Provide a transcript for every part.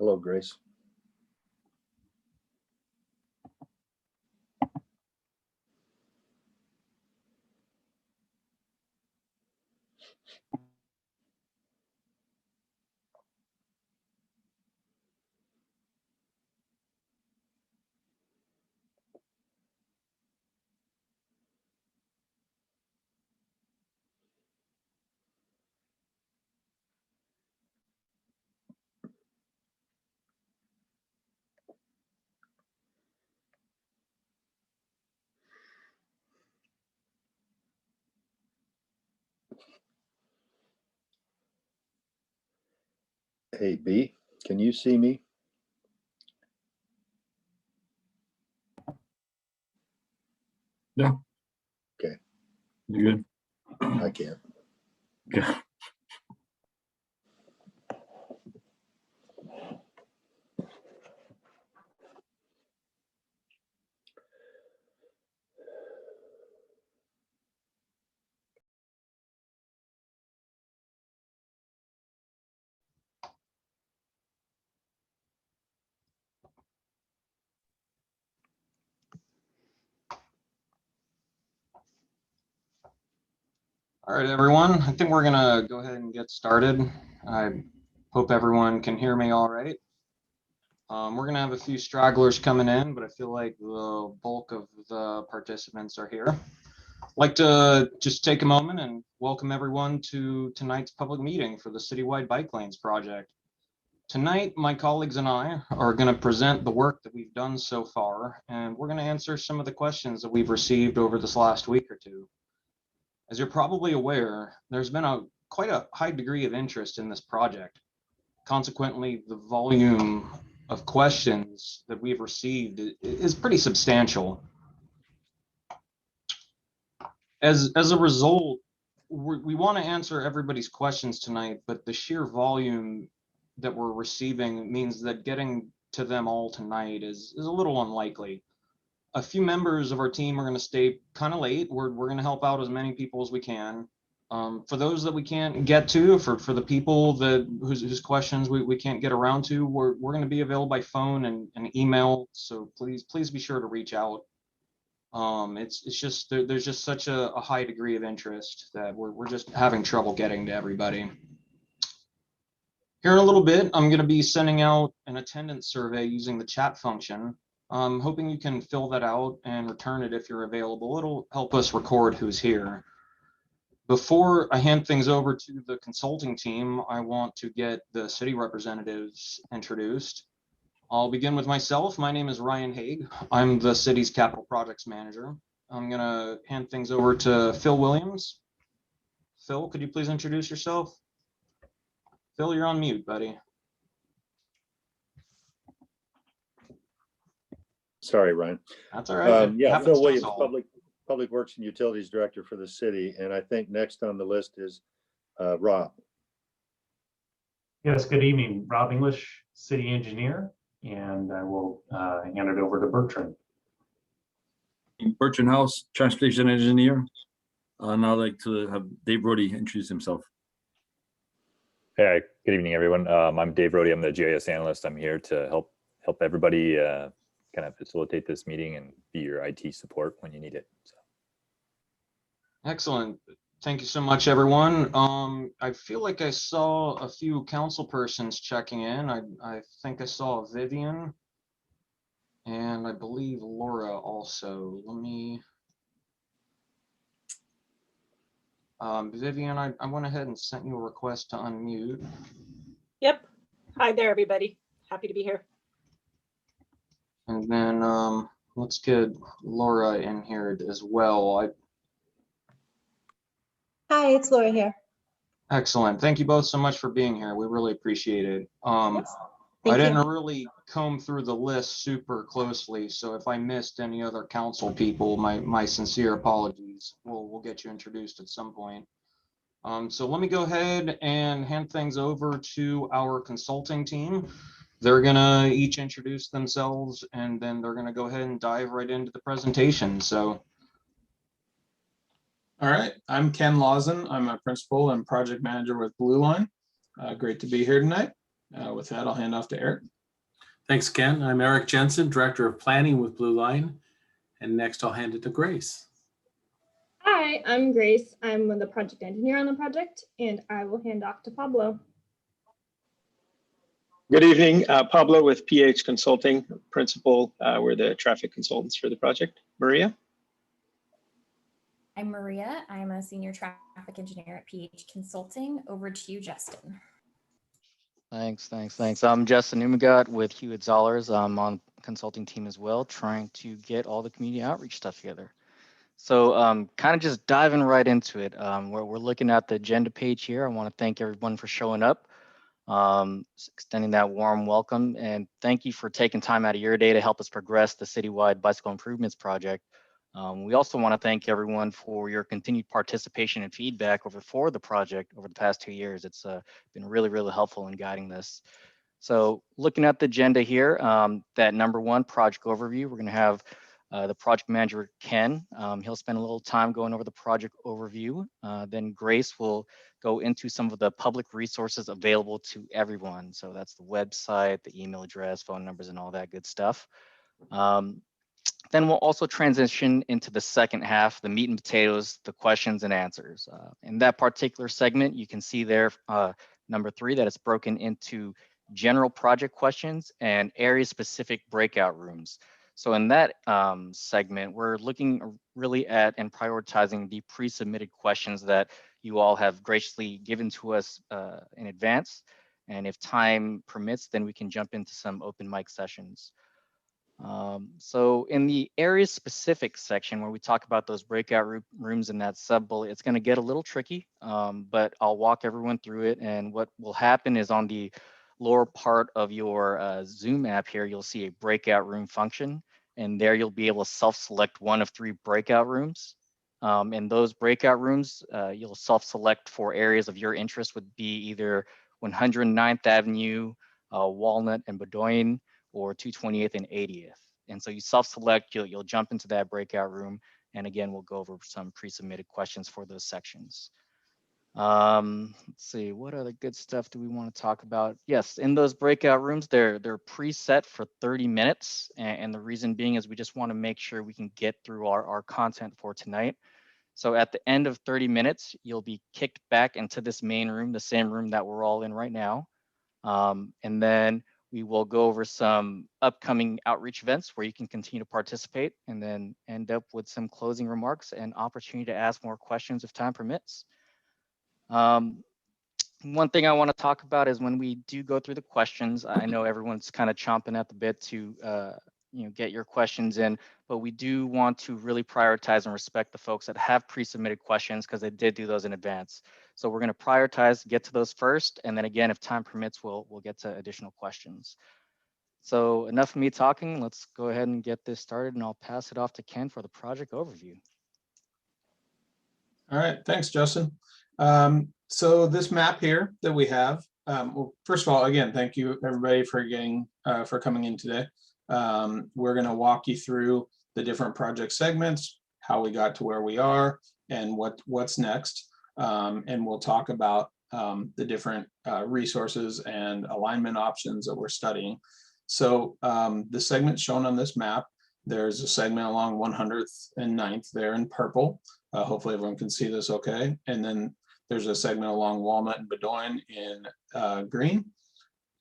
Hello, Grace. Hey, B, can you see me? Yeah. Okay. You good? I can't. Okay. All right, everyone. I think we're gonna go ahead and get started. I hope everyone can hear me all right. We're gonna have a few stragglers coming in, but I feel like the bulk of the participants are here. I'd like to just take a moment and welcome everyone to tonight's public meeting for the Citywide Bike Lanes project. Tonight, my colleagues and I are going to present the work that we've done so far, and we're going to answer some of the questions that we've received over this last week or two. As you're probably aware, there's been quite a high degree of interest in this project. Consequently, the volume of questions that we've received is pretty substantial. As a result, we want to answer everybody's questions tonight, but the sheer volume that we're receiving means that getting to them all tonight is a little unlikely. A few members of our team are going to stay kind of late. We're going to help out as many people as we can. For those that we can't get to, for the people whose questions we can't get around to, we're going to be available by phone and email. So please be sure to reach out. It's just there's just such a high degree of interest that we're just having trouble getting to everybody. Here in a little bit, I'm going to be sending out an attendance survey using the chat function. I'm hoping you can fill that out and return it if you're available. It'll help us record who's here. Before I hand things over to the consulting team, I want to get the city representatives introduced. I'll begin with myself. My name is Ryan Haig. I'm the city's capital projects manager. I'm going to hand things over to Phil Williams. Phil, could you please introduce yourself? Phil, you're on mute, buddy. Sorry, Ryan. That's all right. Yeah, Phil Williams, Public Works and Utilities Director for the city. And I think next on the list is Rob. Yes, good evening. Rob English, City Engineer, and I will hand it over to Bertrand. Bertrand House, Transportation Engineer. And I'd like to have Dave Brody introduce himself. Hey, good evening, everyone. I'm Dave Brody. I'm the GIS analyst. I'm here to help everybody kind of facilitate this meeting and be your IT support when you need it. So. Excellent. Thank you so much, everyone. I feel like I saw a few council persons checking in. I think I saw Vivian and I believe Laura also. Let me. Vivian, I went ahead and sent you a request to unmute. Yep. Hi there, everybody. Happy to be here. And then let's get Laura in here as well. Hi, it's Laura here. Excellent. Thank you both so much for being here. We really appreciate it. Yes. I didn't really comb through the list super closely, so if I missed any other council people, my sincere apologies. We'll get you introduced at some point. So let me go ahead and hand things over to our consulting team. They're gonna each introduce themselves, and then they're gonna go ahead and dive right into the presentation. So. All right, I'm Ken Lawson. I'm a principal and project manager with Blue Line. Great to be here tonight. With that, I'll hand off to Eric. Thanks, Ken. I'm Eric Jensen, Director of Planning with Blue Line. And next I'll hand it to Grace. Hi, I'm Grace. I'm the project engineer on the project, and I will hand off to Pablo. Good evening, Pablo with PH Consulting, principal. We're the traffic consultants for the project. Maria? I'm Maria. I'm a senior traffic engineer at PH Consulting. Over to you, Justin. Thanks. I'm Justin Umagat with Hewitt Zollers. I'm on the consulting team as well, trying to get all the community outreach stuff together. So kind of just diving right into it. We're looking at the agenda page here. I want to thank everyone for showing up, extending that warm welcome, and thank you for taking time out of your day to help us progress the Citywide Bicycle Improvements Project. We also want to thank everyone for your continued participation and feedback for the project over the past 2 years. It's been really, really helpful in guiding this. So looking at the agenda here, that number 1 project overview, we're going to have the project manager, Ken. He'll spend a little time going over the project overview. Then Grace will go into some of the public resources available to everyone. So that's the website, the email address, phone numbers, and all that good stuff. Then we'll also transition into the second half, the meat and potatoes, the questions and answers. In that particular segment, you can see there, number 3, that it's broken into general project questions and area-specific breakout rooms. So in that segment, we're looking really at and prioritizing the pre-submitted questions that you all have graciously given to us in advance. And if time permits, then we can jump into some open mic sessions. So in the area specific section where we talk about those breakout rooms in that sub bullet, it's going to get a little tricky, but I'll walk everyone through it. And what will happen is on the lower part of your Zoom app here, you'll see a breakout room function, and there you'll be able to self-select one of 3 breakout rooms. In those breakout rooms, you'll self-select for areas of your interest would be either 109th Avenue, Walnut and Bedoin, or 228th and 80th. And so you self-select, you'll jump into that breakout room. And again, we'll go over some pre-submitted questions for those sections. Let's see, what other good stuff do we want to talk about? Yes, in those breakout rooms, they're preset for 30 minutes. And the reason being is we just want to make sure we can get through our content for tonight. So at the end of 30 minutes, you'll be kicked back into this main room, the same room that we're all in right now. And then we will go over some upcoming outreach events where you can continue to participate, and then end up with some closing remarks and opportunity to ask more questions if time permits. One thing I want to talk about is when we do go through the questions, I know everyone's kind of chomping at the bit to get your questions in, but we do want to really prioritize and respect the folks that have pre-submitted questions because they did do those in advance. So we're going to prioritize, get to those first, and then again, if time permits, we'll get to additional questions. So enough of me talking. Let's go ahead and get this started, and I'll pass it off to Ken for the project overview. All right, thanks, Justin. So this map here that we have, well, first of all, again, thank you everybody for coming in today. We're going to walk you through the different project segments, how we got to where we are, and what's next. And we'll talk about the different resources and alignment options that we're studying. So the segment shown on this map, there's a segment along 100th and 9th there in purple. Hopefully everyone can see this okay. And then there's a segment along Walnut and Bedoin in green.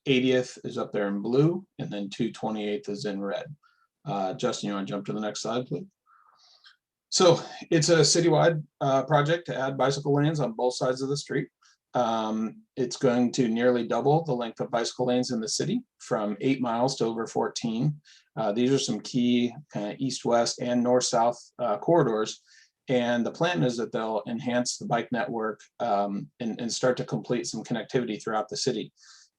80th is up there in blue, and then 228th is in red. Justin, you want to jump to the next slide, please? So it's a citywide project to add bicycle lanes on both sides of the street. It's going to nearly double the length of bicycle lanes in the city from 8 miles to over 14. These are some key kind of east-west and north-south corridors. And the plan is that they'll enhance the bike network and start to complete some connectivity throughout the city.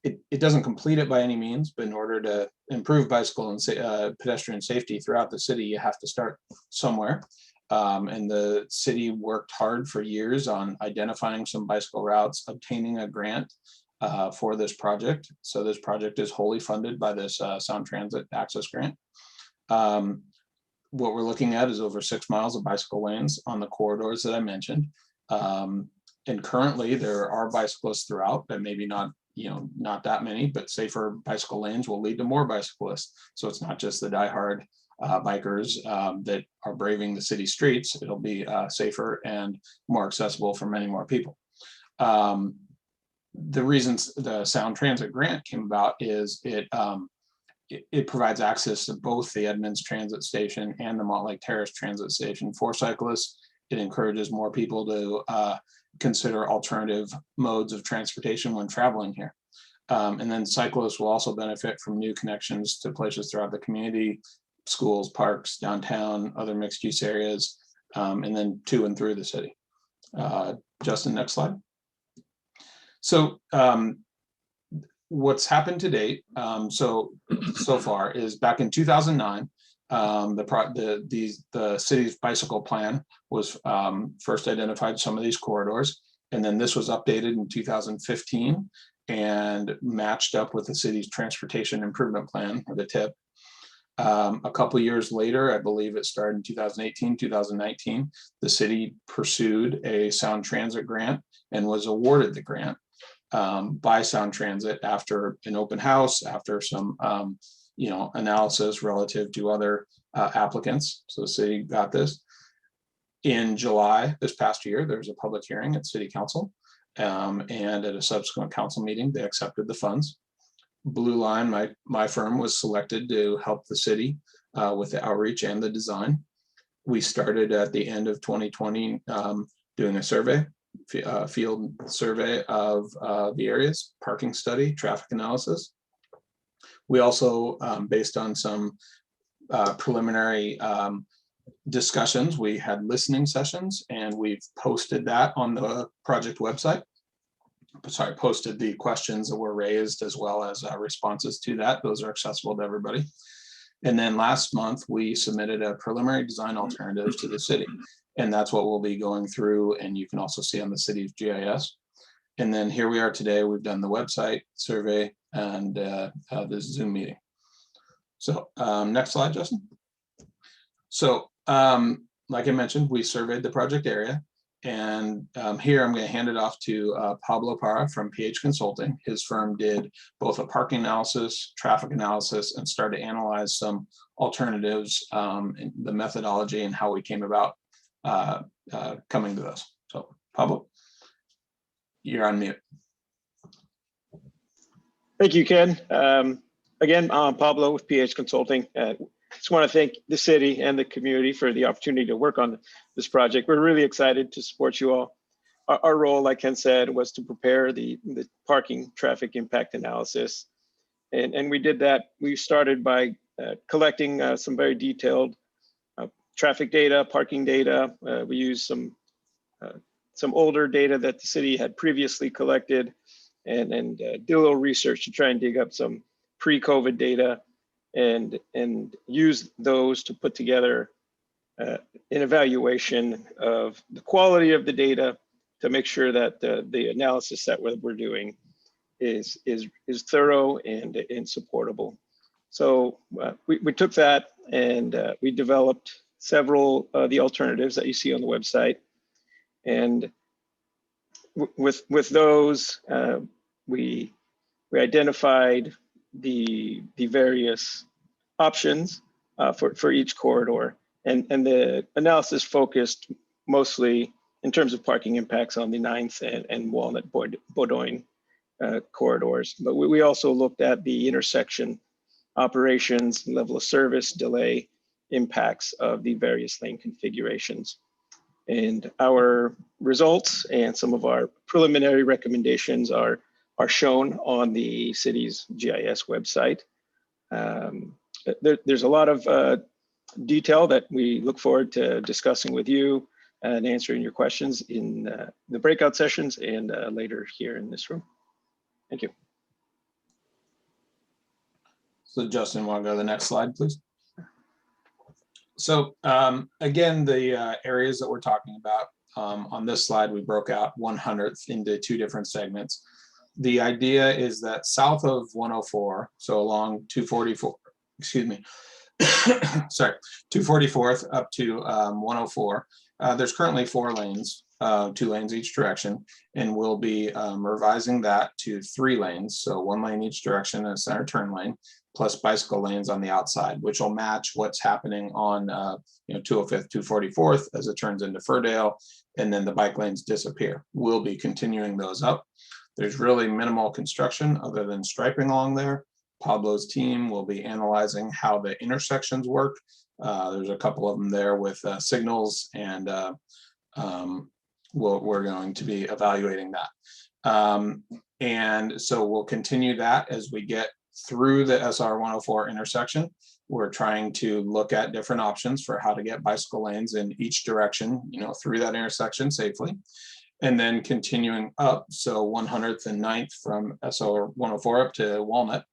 It doesn't complete it by any means, but in order to improve bicycle and pedestrian safety throughout the city, you have to start somewhere. And the city worked hard for years on identifying some bicycle routes, obtaining a grant for this project. So this project is wholly funded by this Sound Transit Access Grant. What we're looking at is over 6 miles of bicycle lanes on the corridors that I mentioned. And currently there are bicyclists throughout, but maybe not, not that many, but safer bicycle lanes will lead to more bicyclists. So it's not just the diehard bikers that are braving the city streets. It'll be safer and more accessible for many more people. The reasons the Sound Transit Grant came about is it provides access to both the Edmonds Transit Station and the Montlake Terrace Transit Station for cyclists. It encourages more people to consider alternative modes of transportation when traveling here. And then cyclists will also benefit from new connections to places throughout the community, schools, parks, downtown, other mixed use areas, and then to and through the city. Justin, next slide. So what's happened to date so far is back in 2009, the city's bicycle plan was first identified some of these corridors, and then this was updated in 2015 and matched up with the city's transportation improvement plan, or the TIP. A couple years later, I believe it started in 2018, 2019, the city pursued a Sound Transit grant and was awarded the grant by Sound Transit after an open house, after some analysis relative to other applicants. So the city got this. In July this past year, there was a public hearing at City Council, and at a subsequent council meeting, they accepted the funds. Blue Line, my firm, was selected to help the city with the outreach and the design. We started at the end of 2020 doing a survey, field survey of the areas, parking study, traffic analysis. We also, based on some preliminary discussions, we had listening sessions, and we've posted that on the project website. Sorry, posted the questions that were raised as well as responses to that. Those are accessible to everybody. And then last month, we submitted a preliminary design alternative to the city. And that's what we'll be going through. And you can also see on the city's GIS. And then here we are today. We've done the website survey and this Zoom meeting. So next slide, Justin. So like I mentioned, we surveyed the project area. And here I'm going to hand it off to Pablo Parra from PH Consulting. His firm did both a parking analysis, traffic analysis, and started to analyze some alternatives, in the methodology and how we came about coming to this. So Pablo, you're on mute. Thank you, Ken. Again, I'm Pablo with PH Consulting. Just want to thank the city and the community for the opportunity to work on this project. We're really excited to support you all. Our role, like Ken said, was to prepare the parking traffic impact analysis. And we did that. We started by collecting some very detailed traffic data, parking data. We used some older data that the city had previously collected, and did a little research to try and dig up some pre-COVID data and use those to put together an evaluation of the quality of the data to make sure that the analysis that we're doing is thorough and supportable. So we took that and we developed several of the alternatives that you see on the website. And with those, we identified the various options for each corridor, and the analysis focused mostly in terms of parking impacts on the 9th and Walnut Bowdoin corridors. But we also looked at the intersection operations, level of service, delay impacts of the various lane configurations. And our results and some of our preliminary recommendations are shown on the city's GIS website. There's a lot of detail that we look forward to discussing with you and answering your questions in the breakout sessions and later here in this room. Thank you. So Justin, want to go to the next slide, please? So again, the areas that we're talking about on this slide, we broke out 100th into 2 different segments. The idea is that south of 104, so along 244, excuse me, sorry, 244th up to 104, there's currently 4 lanes 2 lanes each direction, and we'll be revising that to 3 lanes. So 1 lane each direction and a center turn lane, plus bicycle lanes on the outside, which will match what's happening on 205th, 244th as it turns into Firdale, and then the bike lanes disappear. We'll be continuing those up. There's really minimal construction other than striping along there. Pablo's team will be analyzing how the intersections work. There's a couple of them there with signals, and we're going to be evaluating that. And so we'll continue that as we get through the SR 104 intersection. We're trying to look at different options for how to get bicycle lanes in each direction, through that intersection safely. And then continuing up, so 100th and 9th from SR 104 up to Walnut.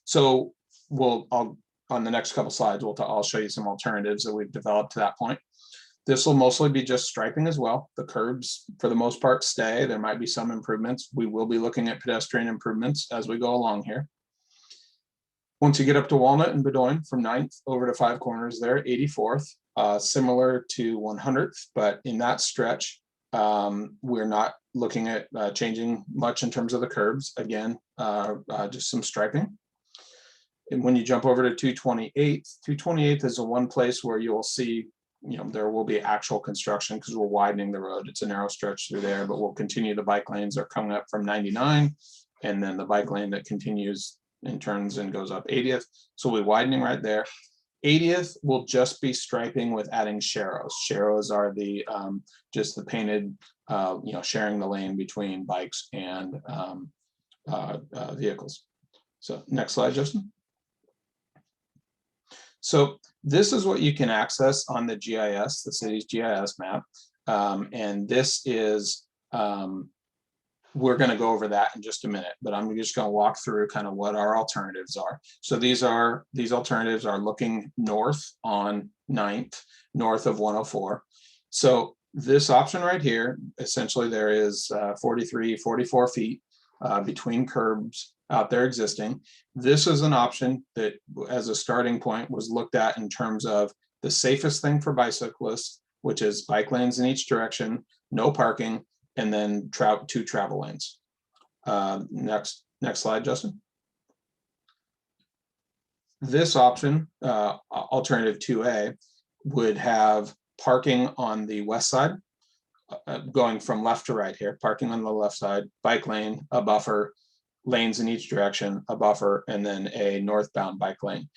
So on the next couple slides, I'll show you some alternatives that we've developed to that point. This will mostly be just striping as well. The curbs, for the most part, stay. There might be some improvements. We will be looking at pedestrian improvements as we go along here. Once you get up to Walnut and Bedoin, from 9th over to 5 Corners there, 84th, similar to 100th, but in that stretch, we're not looking at changing much in terms of the curbs. Again, just some striping. And when you jump over to 228th is the one place where you will see, there will be actual construction because we're widening the road. It's a narrow stretch through there, but we'll continue. The bike lanes are coming up from 99, and then the bike lane that continues and turns and goes up 80th. So we're widening right there. 80th will just be striping with adding sharrows. Sharrows are the just the painted, sharing the lane between bikes and vehicles. So next slide, Justin. So this is what you can access on the GIS, the city's GIS map. And this is, we're going to go over that in just a minute, but I'm just going to walk through kind of what our alternatives are. So these alternatives are looking north on 9th, north of 104. So this option right here, essentially there is 43, 44 feet between curbs out there existing. This is an option that, as a starting point, was looked at in terms of the safest thing for bicyclists, which is bike lanes in each direction, no parking, and then 2 travel lanes. Next slide, Justin. This option, alternative 2A, would have parking on the west side, going from left to right here, parking on the left side, bike lane, a buffer, lanes in each direction, a buffer, and then a northbound bike lane.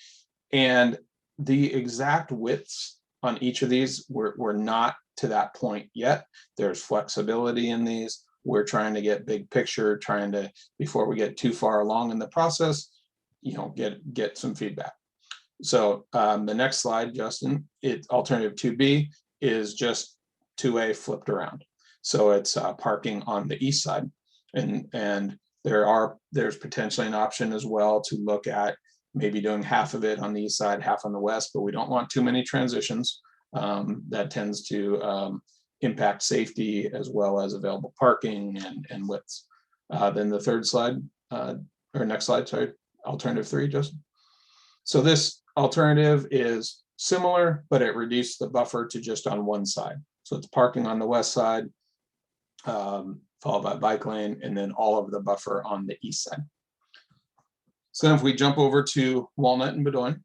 And the exact widths on each of these, we're not to that point yet. There's flexibility in these. We're trying to get big picture, trying to, before we get too far along in the process, get some feedback. So the next slide, Justin, alternative 2B is just 2A flipped around. So it's parking on the east side. And there's potentially an option as well to look at maybe doing half of it on the east side, half on the west, but we don't want too many transitions. That tends to impact safety as well as available parking and widths. Then the third slide, or next slide, sorry, alternative 3, Justin. So this alternative is similar, but it reduced the buffer to just on one side. So it's parking on the west side, followed by bike lane, and then all of the buffer on the east side. So then if we jump over to Walnut and Bedoin,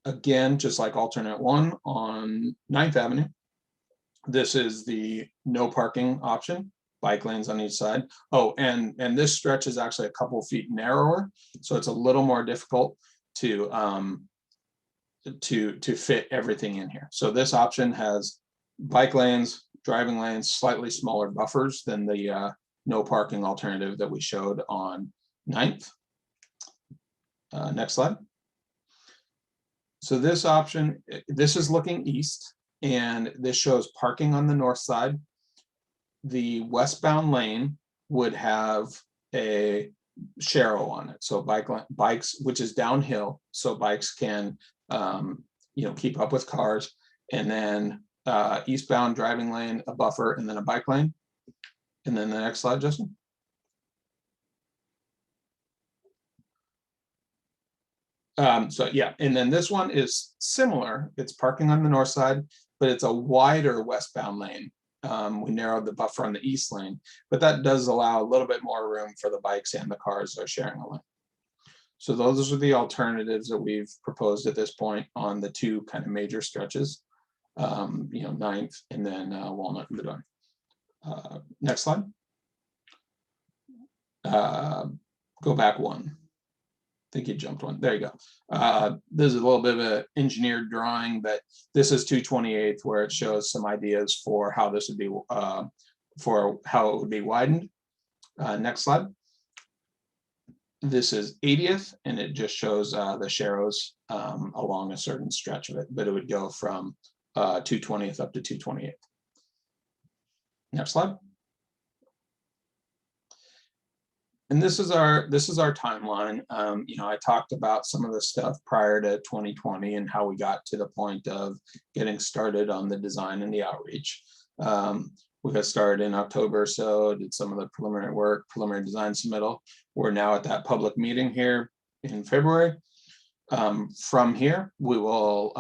again, just like alternate 1 on 9th Avenue, this is the no parking option, bike lanes on each side. Oh, and this stretch is actually a couple feet narrower, so it's a little more difficult to fit everything in here. So this option has bike lanes, driving lanes, slightly smaller buffers than the no parking alternative that we showed on 9th. Next slide. So this option, this is looking east, and this shows parking on the north side. The westbound lane would have a sharrow on it, so bikes, which is downhill, so bikes can keep up with cars, and then eastbound driving lane, a buffer, and then a bike lane. And then the next slide, Justin. So yeah, and then this one is similar. It's parking on the north side, but it's a wider westbound lane. We narrowed the buffer on the east lane, but that does allow a little bit more room for the bikes and the cars that are sharing a lane. So those are the alternatives that we've proposed at this point on the two kind of major stretches, 9th and then Walnut and Bedard. Next slide. Go back one. I think you jumped one. There you go. This is a little bit of an engineered drawing, but this is 228th where it shows some ideas for how this would be, for how it would be widened. Next slide. This is 80th, and it just shows the sharrows along a certain stretch of it, but it would go from 220th up to 228th. Next slide. And this is our timeline. I talked about some of the stuff prior to 2020 and how we got to the point of getting started on the design and the outreach. We got started in October, so did some of the preliminary work, preliminary design submittal. We're now at that public meeting here in February. From here, we will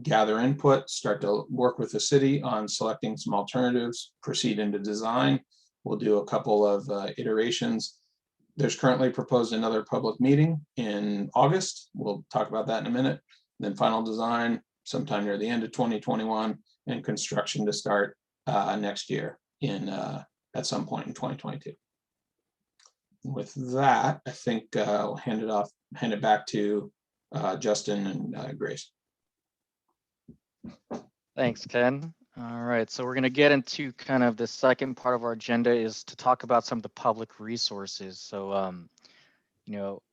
gather input, start to work with the city on selecting some alternatives, proceed into design. We'll do a couple of iterations. There's currently proposed another public meeting in August. We'll talk about that in a minute. Then final design sometime near the end of 2021 and construction to start next year at some point in 2022. With that, I think I'll hand it back to Justin and Grace. Thanks, Ken. All right, so we're going to get into kind of the second part of our agenda is to talk about some of the public resources. So,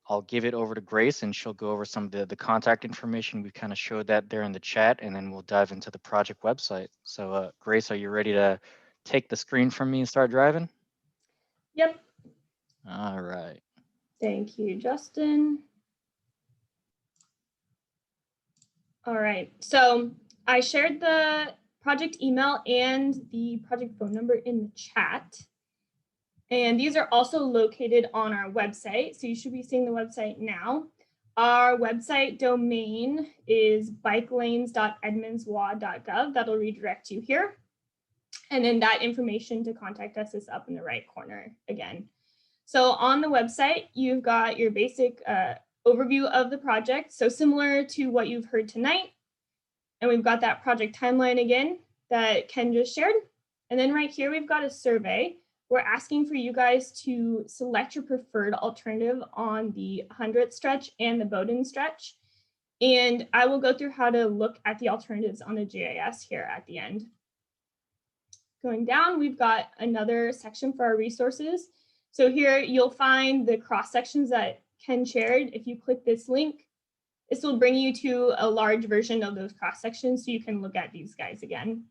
I'll give it over to Grace and she'll go over some of the contact information. We kind of showed that there in the chat, and then we'll dive into the project website. So, Grace, are you ready to take the screen from me and start driving? Yep. All right. Thank you, Justin. All right, so I shared the project email and the project phone number in the chat. And these are also located on our website. So you should be seeing the website now. Our website domain is bikelanes.edmondswa.gov. That'll redirect you here. And then that information to contact us is up in the right corner again. So on the website, you've got your basic overview of the project. So similar to what you've heard tonight. And we've got that project timeline again that Ken just shared. And then right here, we've got a survey. We're asking for you guys to select your preferred alternative on the 100th stretch and the Bowdoin stretch. And I will go through how to look at the alternatives on the GIS here at the end. Going down, we've got another section for our resources. So here you'll find the cross sections that Ken shared. If you click this link, this will bring you to a large version of those cross sections so you can look at these guys again.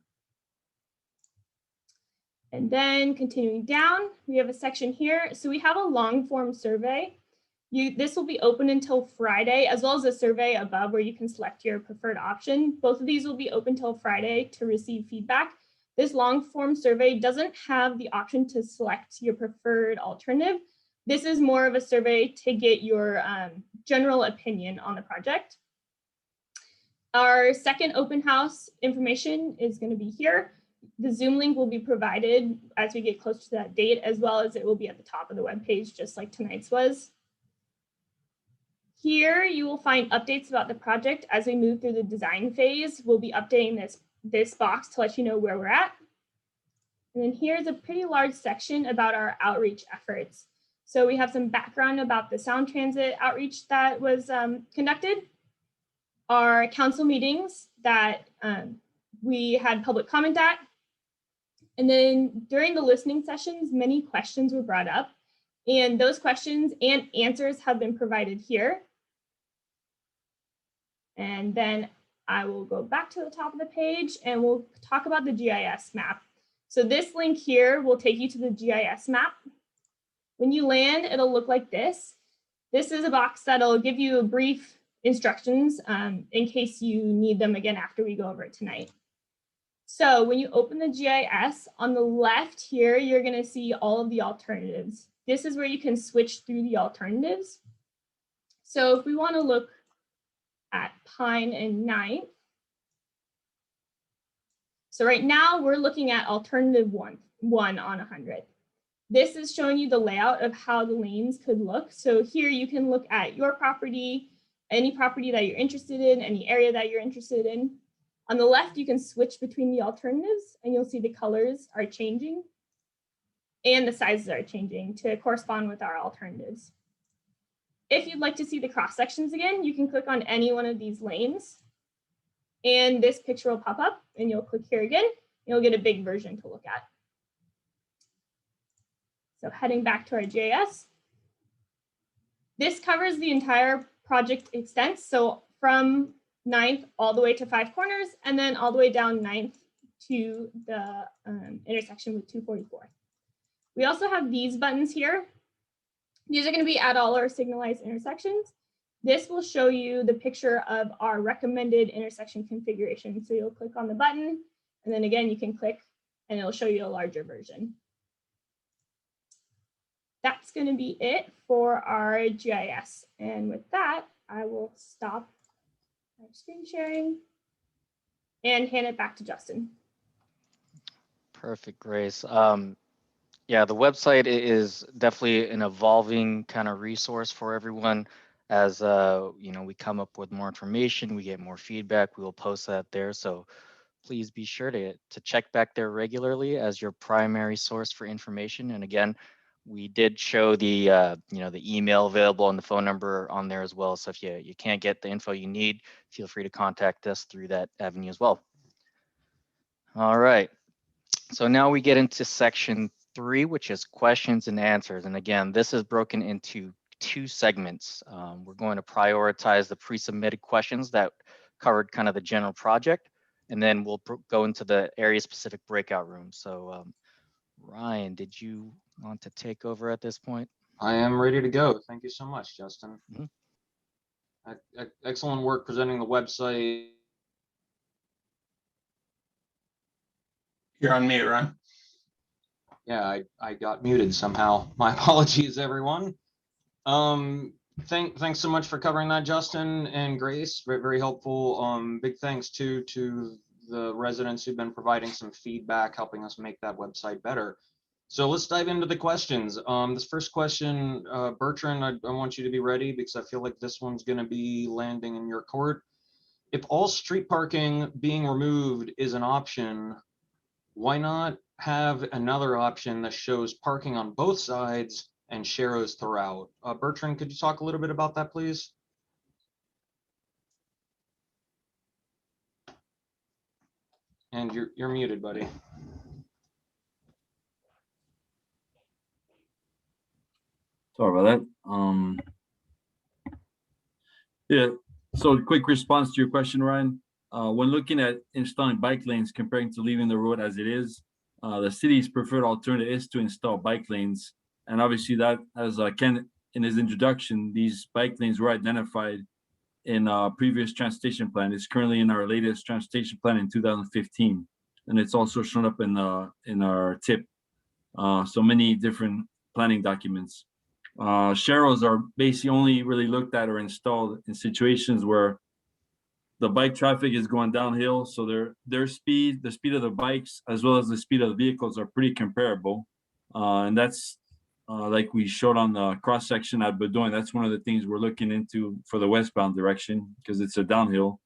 And then continuing down, we have a section here. So we have a long form survey. This will be open until Friday, as well as a survey above where you can select your preferred option. Both of these will be open till Friday to receive feedback. This long form survey doesn't have the option to select your preferred alternative. This is more of a survey to get your general opinion on the project. Our second open house information is going to be here. The Zoom link will be provided as we get close to that date, as well as it will be at the top of the webpage, just like tonight's was. Here you will find updates about the project as we move through the design phase. We'll be updating this box to let you know where we're at. And then here's a pretty large section about our outreach efforts. So we have some background about the sound transit outreach that was conducted, our council meetings that we had public comment at. And then during the listening sessions, many questions were brought up, and those questions and answers have been provided here. And then I will go back to the top of the page and we'll talk about the GIS map. So this link here will take you to the GIS map. When you land, it'll look like this. This is a box that'll give you a brief instructions in case you need them again after we go over it tonight. So when you open the GIS, on the left here, you're going to see all of the alternatives. This is where you can switch through the alternatives. So if we want to look at Pine and 9th, So right now we're looking at alternative one on 100. This is showing you the layout of how the lanes could look. So here you can look at your property, any property that you're interested in, any area that you're interested in. On the left, you can switch between the alternatives and you'll see the colors are changing and the sizes are changing to correspond with our alternatives. If you'd like to see the cross sections again, you can click on any one of these lanes and this picture will pop up and you'll click here again, you'll get a big version to look at. So heading back to our GIS, this covers the entire project extent. So from 9th all the way to 5 corners and then all the way down 9th to the intersection with 244. We also have these buttons here. These are going to be at all our signalized intersections. This will show you the picture of our recommended intersection configuration. So you'll click on the button and then again, you can click and it'll show you a larger version. That's going to be it for our GIS. And with that, I will stop my screen sharing and hand it back to Justin. Perfect, Grace. Yeah, the website is definitely an evolving kind of resource for everyone. As you know, we come up with more information, we get more feedback, we will post that there. So please be sure to check back there regularly as your primary source for information. And again, we did show the you know, the email available and the phone number on there as well. So if you can't get the info you need, feel free to contact us through that avenue as well. All right. So now we get into section 3, which is questions and answers. And again, this is broken into 2 segments. We're going to prioritize the pre-submitted questions that covered kind of the general project, and then we'll go into the area-specific breakout rooms. So Ryan, did you want to take over at this point? I am ready to go. Thank you so much, Justin. Excellent work presenting the website. You're on mute, Ryan. Yeah, I got muted somehow. My apologies, everyone. Thanks so much for covering that, Justin and Grace. Very, very helpful. Big thanks to the residents who've been providing some feedback, helping us make that website better. So let's dive into the questions. This first question, Bertrand, I want you to be ready because I feel like this one's going to be landing in your court. If all street parking being removed is an option, why not have another option that shows parking on both sides and sharrows throughout? Bertrand, could you talk a little bit about that, please? And you're muted, buddy. Sorry about that. Yeah, so quick response to your question, Ryan. When looking at installing bike lanes comparing to leaving the road as it is, the city's preferred alternative is to install bike lanes. And obviously that, as Ken in his introduction, these bike lanes were identified in our previous transportation plan. It's currently in our latest transportation plan in 2015. And it's also shown up in our TIP. So many different planning documents. Sharrows are basically only really looked at or installed in situations where the bike traffic is going downhill, so their speed, the speed of the bikes, as well as the speed of the vehicles are pretty comparable. And that's like we showed on the cross section at Bedoin. That's one of the things we're looking into for the westbound direction because it's a downhill.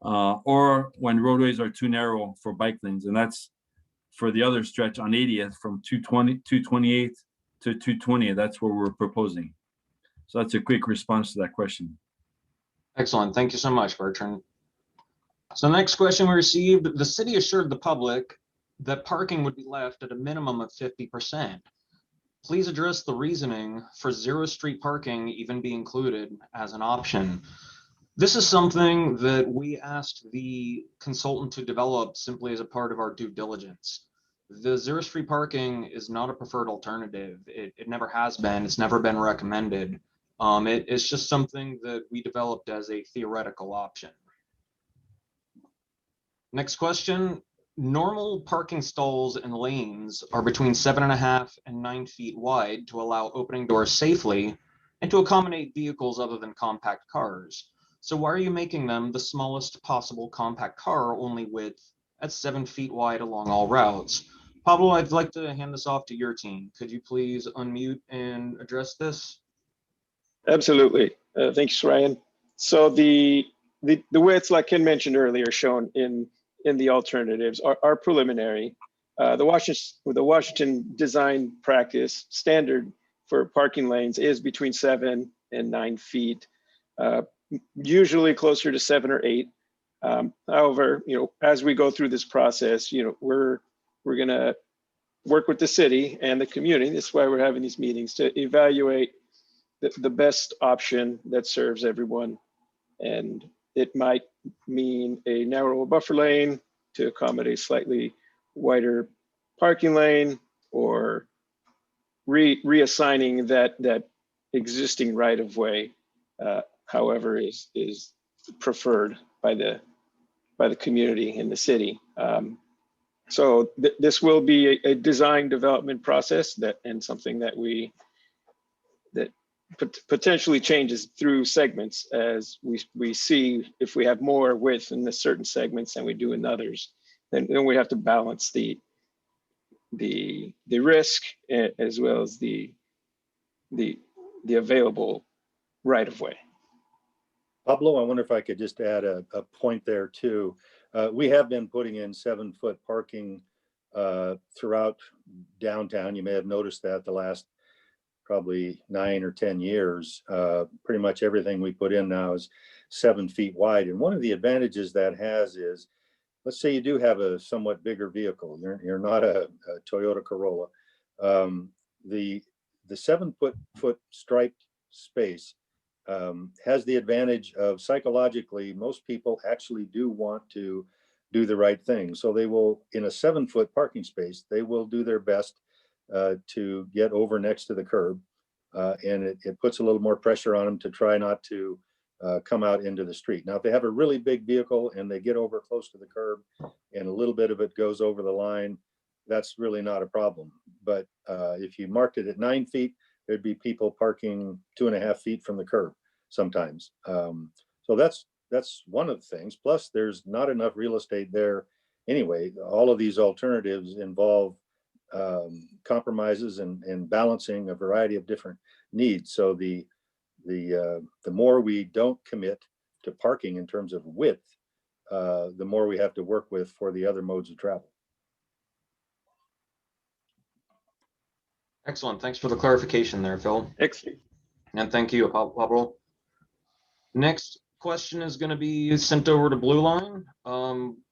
Or when roadways are too narrow for bike lanes, and that's for the other stretch on 80th from 228 to 220. That's what we're proposing. So that's a quick response to that question. Excellent. Thank you so much, Bertrand. So the next question we received, the city assured the public that parking would be left at a minimum of 50%. Please address the reasoning for zero street parking even be included as an option. This is something that we asked the consultant to develop simply as a part of our due diligence. The zero street parking is not a preferred alternative. It never has been. It's never been recommended. It's just something that we developed as a theoretical option. Next question. Normal parking stalls and lanes are between 7.5 and 9 feet wide to allow opening doors safely and to accommodate vehicles other than compact cars. So why are you making them the smallest possible compact car only width That's 7 feet wide along all routes. Pablo, I'd like to hand this off to your team. Could you please unmute and address this? Absolutely. Thanks, Ryan. So the widths, like Ken mentioned earlier, shown in the alternatives are preliminary. The Washington design practice standard for parking lanes is between 7 and 9 feet, usually closer to 7 or 8. However, as we go through this process, we're gonna work with the city and the community. That's why we're having these meetings, to evaluate the best option that serves everyone. And it might mean a narrower buffer lane to accommodate slightly wider parking lane, or reassigning that existing right of way, however is preferred by the community in the city. So this will be a design development process and something that potentially changes through segments as we see if we have more width in the certain segments than we do in others. Then we have to balance the risk as well as the available right of way. Pablo, I wonder if I could just add a point there too. We have been putting in 7-foot parking throughout downtown. You may have noticed that the last probably 9 or 10 years, pretty much everything we put in now is 7 feet wide. And one of the advantages that has is, let's say you do have a somewhat bigger vehicle. You're not a Toyota Corolla. The 7-foot striped space has the advantage of, psychologically, most people actually do want to do the right thing. So they will, in a 7-foot parking space, they will do their best to get over next to the curb. And it puts a little more pressure on them to try not to come out into the street. Now, if they have a really big vehicle and they get over close to the curb and a little bit of it goes over the line, that's really not a problem. But if you marked it at 9 feet, there'd be people parking 2.5 feet from the curb sometimes. So that's one of the things. Plus, there's not enough real estate there anyway. All of these alternatives involve compromises and balancing a variety of different needs. So the more we don't commit to parking in terms of width, the more we have to work with for the other modes of travel. Excellent. Thanks for the clarification there, Phil. Excellent. And thank you, Pablo. Next question is going to be sent over to Blue Line.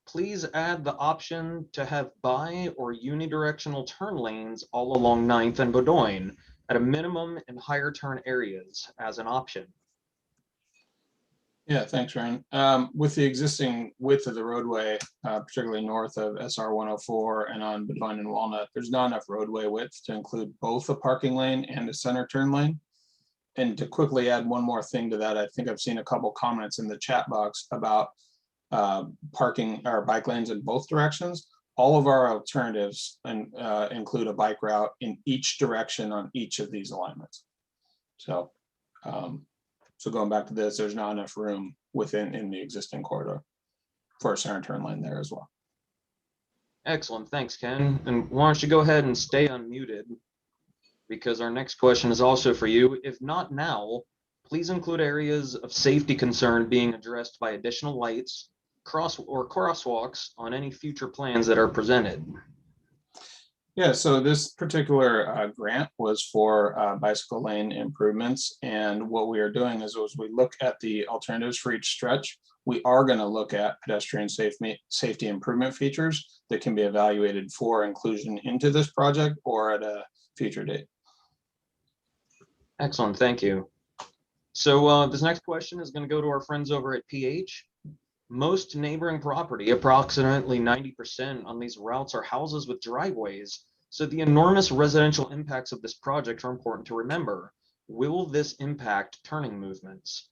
Please add the option to have bi or unidirectional turn lanes all along 9th and Bowdoin at a minimum in higher turn areas as an option. Yeah, thanks, Ryan. With the existing width of the roadway, particularly north of SR 104 and on Bowdoin and Walnut, there's not enough roadway width to include both a parking lane and a center turn lane. And to quickly add one more thing to that, I think I've seen a couple comments in the chat box about parking or bike lanes in both directions. All of our alternatives include a bike route in each direction on each of these alignments. So, so going back to this, there's not enough room in the existing corridor for a center turn lane there as well. Excellent, thanks, Ken. And why don't you go ahead and stay unmuted, because our next question is also for you. If not now, please include areas of safety concern being addressed by additional lights, crosswalks on any future plans that are presented. Yeah, so this particular grant was for bicycle lane improvements. And what we are doing is, as we look at the alternatives for each stretch, we are going to look at pedestrian safety improvement features that can be evaluated for inclusion into this project or at a future date. Excellent, thank you. So this next question is going to go to our friends over at PH. Most neighboring property, approximately 90% on these routes, are houses with driveways. So the enormous residential impacts of this project are important to remember. Will this impact turning movements?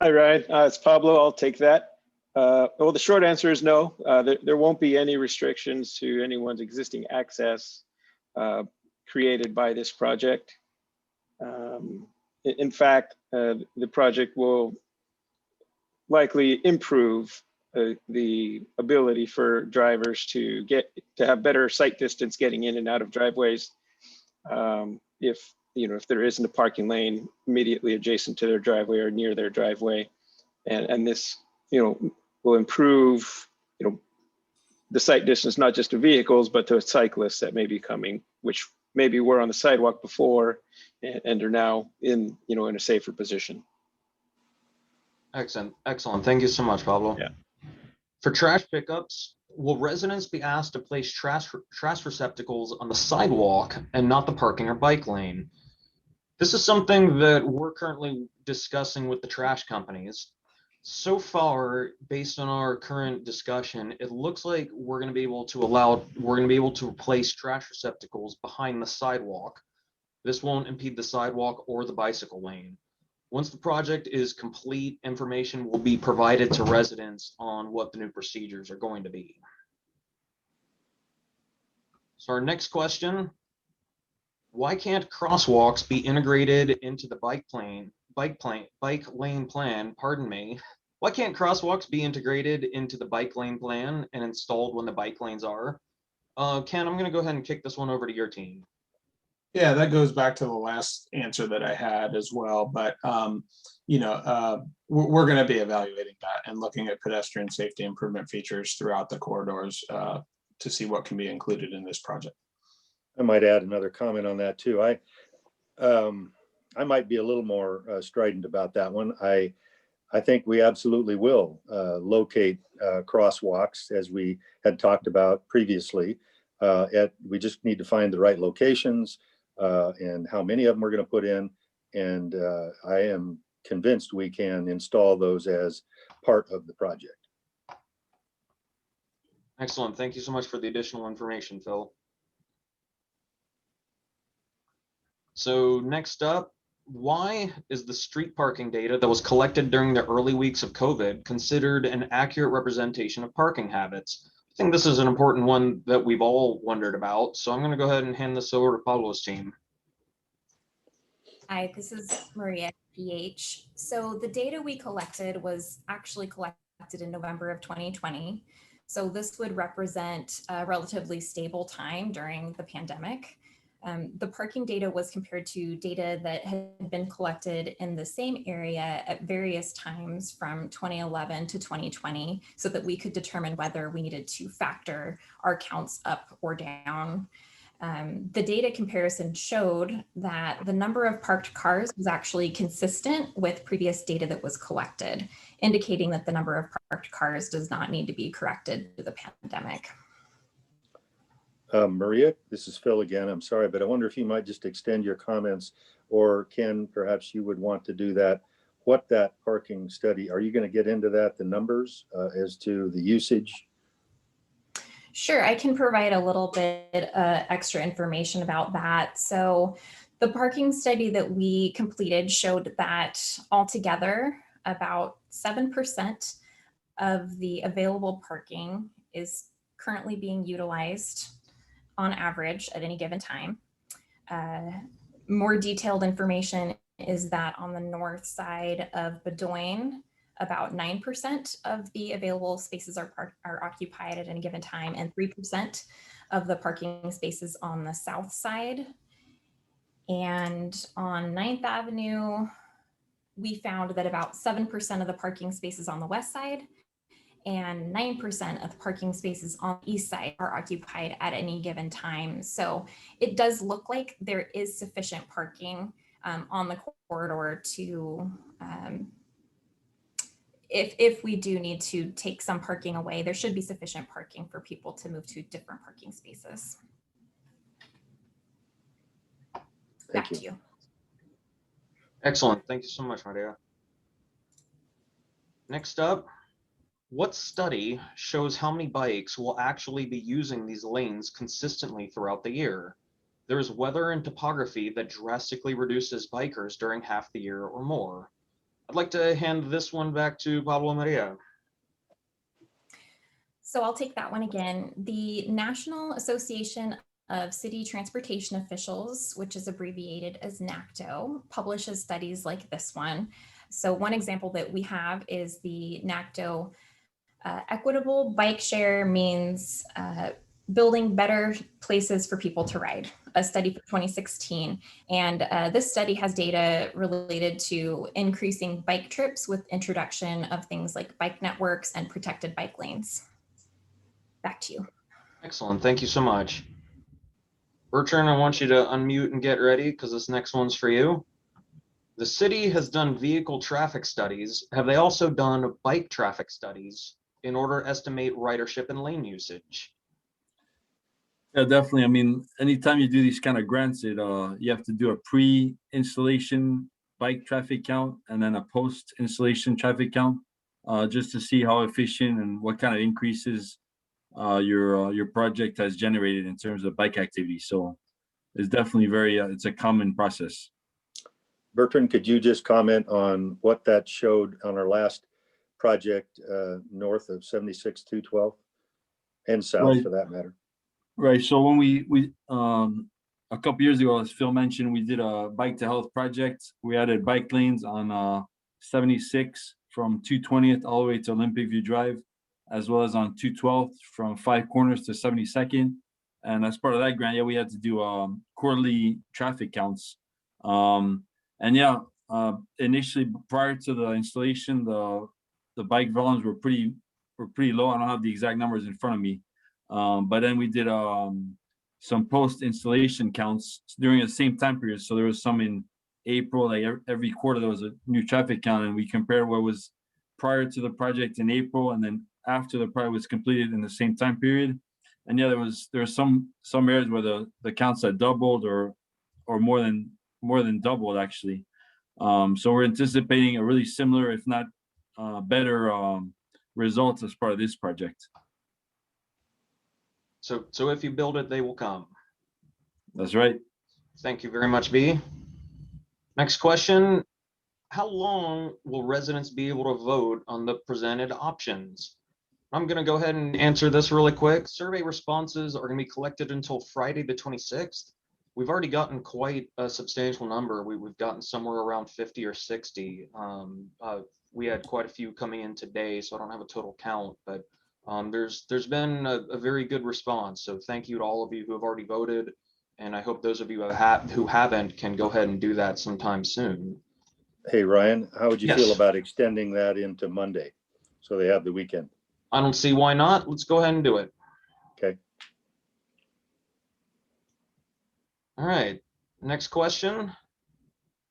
Hi, Ryan. It's Pablo. I'll take that. Well, the short answer is no. There won't be any restrictions to anyone's existing access created by this project. In fact, the project will likely improve the ability for drivers to have better sight distance getting in and out of driveways. If there isn't a parking lane immediately adjacent to their driveway or near their driveway, and this will improve the sight distance not just to vehicles but to cyclists that may be coming, which maybe were on the sidewalk before and are now in a safer position. Excellent. Thank you so much, Pablo. Yeah. For trash pickups, will residents be asked to place trash receptacles on the sidewalk and not the parking or bike lane? This is something that we're currently discussing with the trash companies. So far, based on our current discussion, it looks like we're going to be able to place trash receptacles behind the sidewalk. This won't impede the sidewalk or the bicycle lane. Once the project is complete, information will be provided to residents on what the new procedures are going to be. So our next question, why can't crosswalks be integrated into the bike lane plan, pardon me. Why can't crosswalks be integrated into the bike lane plan and installed when the bike lanes are? Ken, I'm gonna go ahead and kick this one over to your team. Yeah, that goes back to the last answer that I had as well, but we're going to be evaluating that and looking at pedestrian safety improvement features throughout the corridors to see what can be included in this project. I might add another comment on that too. I might be a little more strident about that one. I think we absolutely will locate crosswalks, as we had talked about previously. We just need to find the right locations and how many of them we're going to put in. And I am convinced we can install those as part of the project. Excellent. Thank you so much for the additional information, Phil. So next up, why is the street parking data that was collected during the early weeks of COVID considered an accurate representation of parking habits? I think this is an important one that we've all wondered about. So I'm going to go ahead and hand this over to Pablo's team. Hi, this is Maria, PH. So the data we collected was actually collected in November of 2020. So this would represent a relatively stable time during the pandemic. The parking data was compared to data that had been collected in the same area at various times from 2011 to 2020, so that we could determine whether we needed to factor our counts up or down. The data comparison showed that the number of parked cars was actually consistent with previous data that was collected, indicating that the number of parked cars does not need to be corrected to the pandemic. Maria, this is Phil again. I'm sorry, but I wonder if you might just extend your comments, or Ken, perhaps you would want to do that. What that parking study, are you going to get into that, the numbers as to the usage? Sure, I can provide a little bit extra information about that. So the parking study that we completed showed that altogether about 7% of the available parking is currently being utilized on average at any given time. More detailed information is that on the north side of Bedoin, about 9% of the available spaces are occupied at any given time, and 3% of the parking spaces on the south side. And on 9th Avenue, we found that about 7% of the parking spaces on the west side and 9% of the parking spaces on the east side are occupied at any given time. So it does look like there is sufficient parking on the corridor to, if we do need to take some parking away, there should be sufficient parking for people to move to different parking spaces. Back to you. Excellent. Thank you so much, Maria. Next up, what study shows how many bikes will actually be using these lanes consistently throughout the year? There is weather and topography that drastically reduces bikers during half the year or more. I'd like to hand this one back to Pablo Maria. So I'll take that one again. The National Association of City Transportation Officials, which is abbreviated as NACTO, publishes studies like this one. So one example that we have is the NACTO Equitable bike share means building better places for people to ride, a study for 2016. And this study has data related to increasing bike trips with introduction of things like bike networks and protected bike lanes. Back to you. Excellent. Thank you so much. Bertrand, I want you to unmute and get ready because this next one's for you. The city has done vehicle traffic studies. Have they also done bike traffic studies in order to estimate ridership and lane usage? Yeah, definitely. I mean, anytime you do these kind of grants, you have to do a pre-installation bike traffic count and then a post-installation traffic count, just to see how efficient and what kind of increases your project has generated in terms of bike activity. So it's definitely it's a common process. Bertrand, could you just comment on what that showed on our last project north of 76-212 and south Right. for that matter? Right. So when we a couple years ago, as Phil mentioned, we did a bike to health project. We added bike lanes on 76 from 220th all the way to Olympic View Drive, as well as on 212th from 5 Corners to 72nd. And as part of that grant, yeah, we had to do quarterly traffic counts. Initially, prior to the installation, the bike volumes were pretty low. I don't have the exact numbers in front of me, but then we did some post-installation counts during the same time period. So there was some in April. Like every quarter, there was a new traffic count, and we compared what was prior to the project in April, and then after the project was completed in the same time period. And yeah, there were some areas where the counts had doubled or more than doubled actually. So we're anticipating a really similar, if not better, results as part of this project. So if you build it, they will come. That's right. Thank you very much, B. Next question. How long will residents be able to vote on the presented options? I'm going to go ahead and answer this really quick. Survey responses are going to be collected until Friday the 26th. We've already gotten quite a substantial number. We've gotten somewhere around 50 or 60. We had quite a few coming in today, so I don't have a total count, but there's been a very good response. So thank you to all of you who have already voted, and I hope those of you who haven't can go ahead and do that sometime soon. Hey, Ryan, how would you Yes. feel about extending that into Monday so they have the weekend? I don't see why not. Let's go ahead and do it. Okay. All right, next question.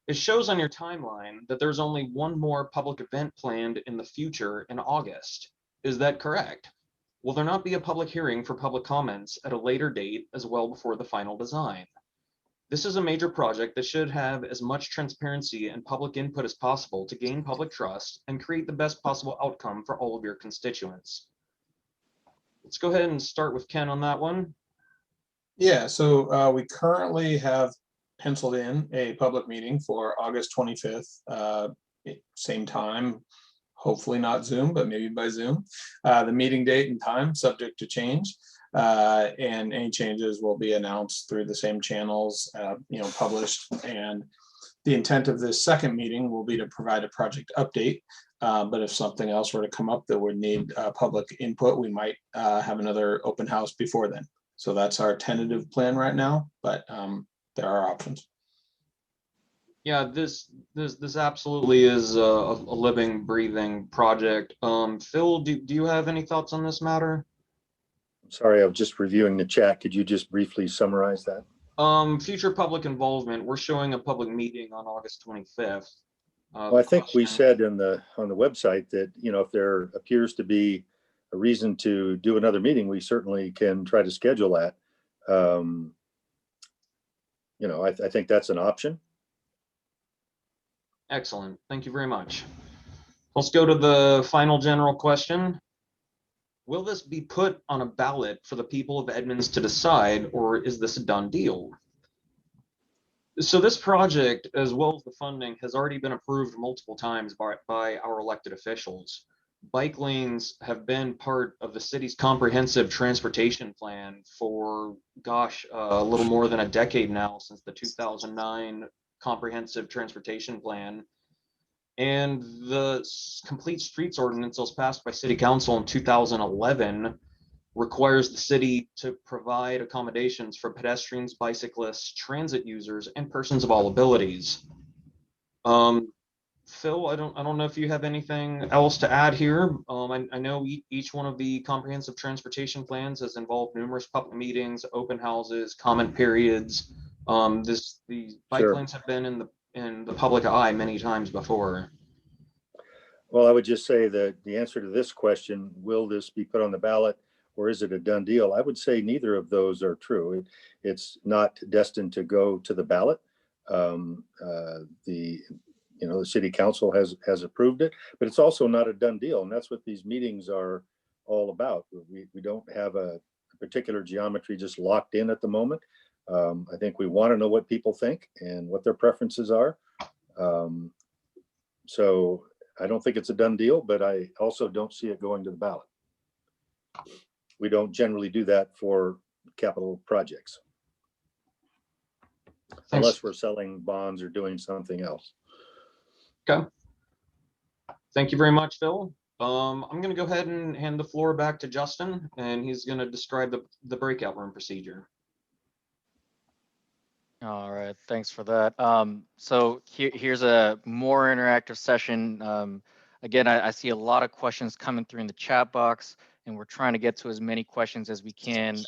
It shows on your timeline that there's only one more public event planned in the future in August. Is that correct? Will there not be a public hearing for public comments at a later date as well before the final design? This is a major project that should have as much transparency and public input as possible to gain public trust and create the best possible outcome for all of your constituents. Let's go ahead and start with Ken on that one. Yeah, so we currently have penciled in a public meeting for August 25th, same time, hopefully not Zoom, but maybe by Zoom. The meeting date and time subject to change, and any changes will be announced through the same channels, published. And the intent of this second meeting will be to provide a project update. But if something else were to come up that would need public input, we might have another open house before then. So that's our tentative plan right now, but there are options. Yeah, this absolutely is a living, breathing project. Phil, do you have any thoughts on this matter? Sorry, I was just reviewing the chat. Could you just briefly summarize that? Future public involvement. We're showing a public meeting on August 25th. Well, I think we said on the website that, if there appears to be a reason to do another meeting, we certainly can try to schedule that. I think that's an option. Excellent. Thank you very much. Let's go to the final general question. Will this be put on a ballot for the people of Edmonds to decide, or is this a done deal? So this project, as well as the funding, has already been approved multiple times by our elected officials. Bike lanes have been part of the city's comprehensive transportation plan for, a little more than a decade now, since the 2009 comprehensive transportation plan. And the complete streets ordinance that was passed by City Council in 2011 requires the city to provide accommodations for pedestrians, bicyclists, transit users, and persons of all abilities. Phil, I don't know if you have anything else to add here. I know each one of the comprehensive transportation plans has involved numerous public meetings, open houses, comment periods. The bike Sure. lanes have been in the public eye many times before. Well, I would just say that the answer to this question, will this be put on the ballot or is it a done deal? I would say neither of those are true. It's not destined to go to the ballot. The city council has approved it, but it's also not a done deal. And that's what these meetings are all about. We don't have a particular geometry just locked in at the moment. I think we want to know what people think and what their preferences are. So I don't think it's a done deal, but I also don't see it going to the ballot. We don't generally do that for capital projects. Thanks. Unless we're selling bonds or doing something else. Okay. Thank you very much, Phil. I'm going to go ahead and hand the floor back to Justin, and he's going to describe the breakout room procedure. All right, thanks for that. So here's a more interactive session. Again, I see a lot of questions coming through in the chat box, and we're trying to get to as many questions as we can.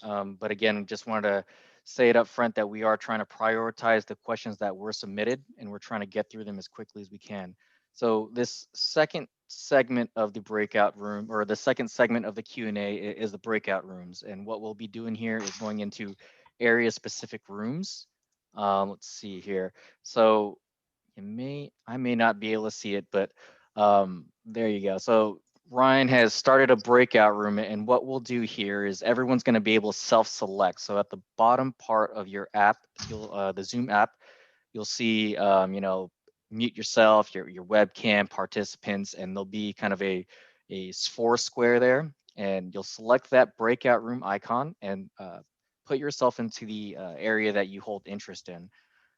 But again, just wanted to say it up front that we are trying to prioritize the questions that were submitted, and we're trying to get through them as quickly as we can. So this second segment of the breakout room, or the second segment of the Q&A, is the breakout rooms. And what we'll be doing here is going into area-specific rooms. Let's see here. So I may not be able to see it, but there you go. So Ryan has started a breakout room, and what we'll do here is everyone's going to be able to self-select. So at the bottom part of your app, the Zoom app, you'll see, mute yourself, your webcam, participants, and there'll be kind of a four square there, and you'll select that breakout room icon and put yourself into the area that you hold interest in.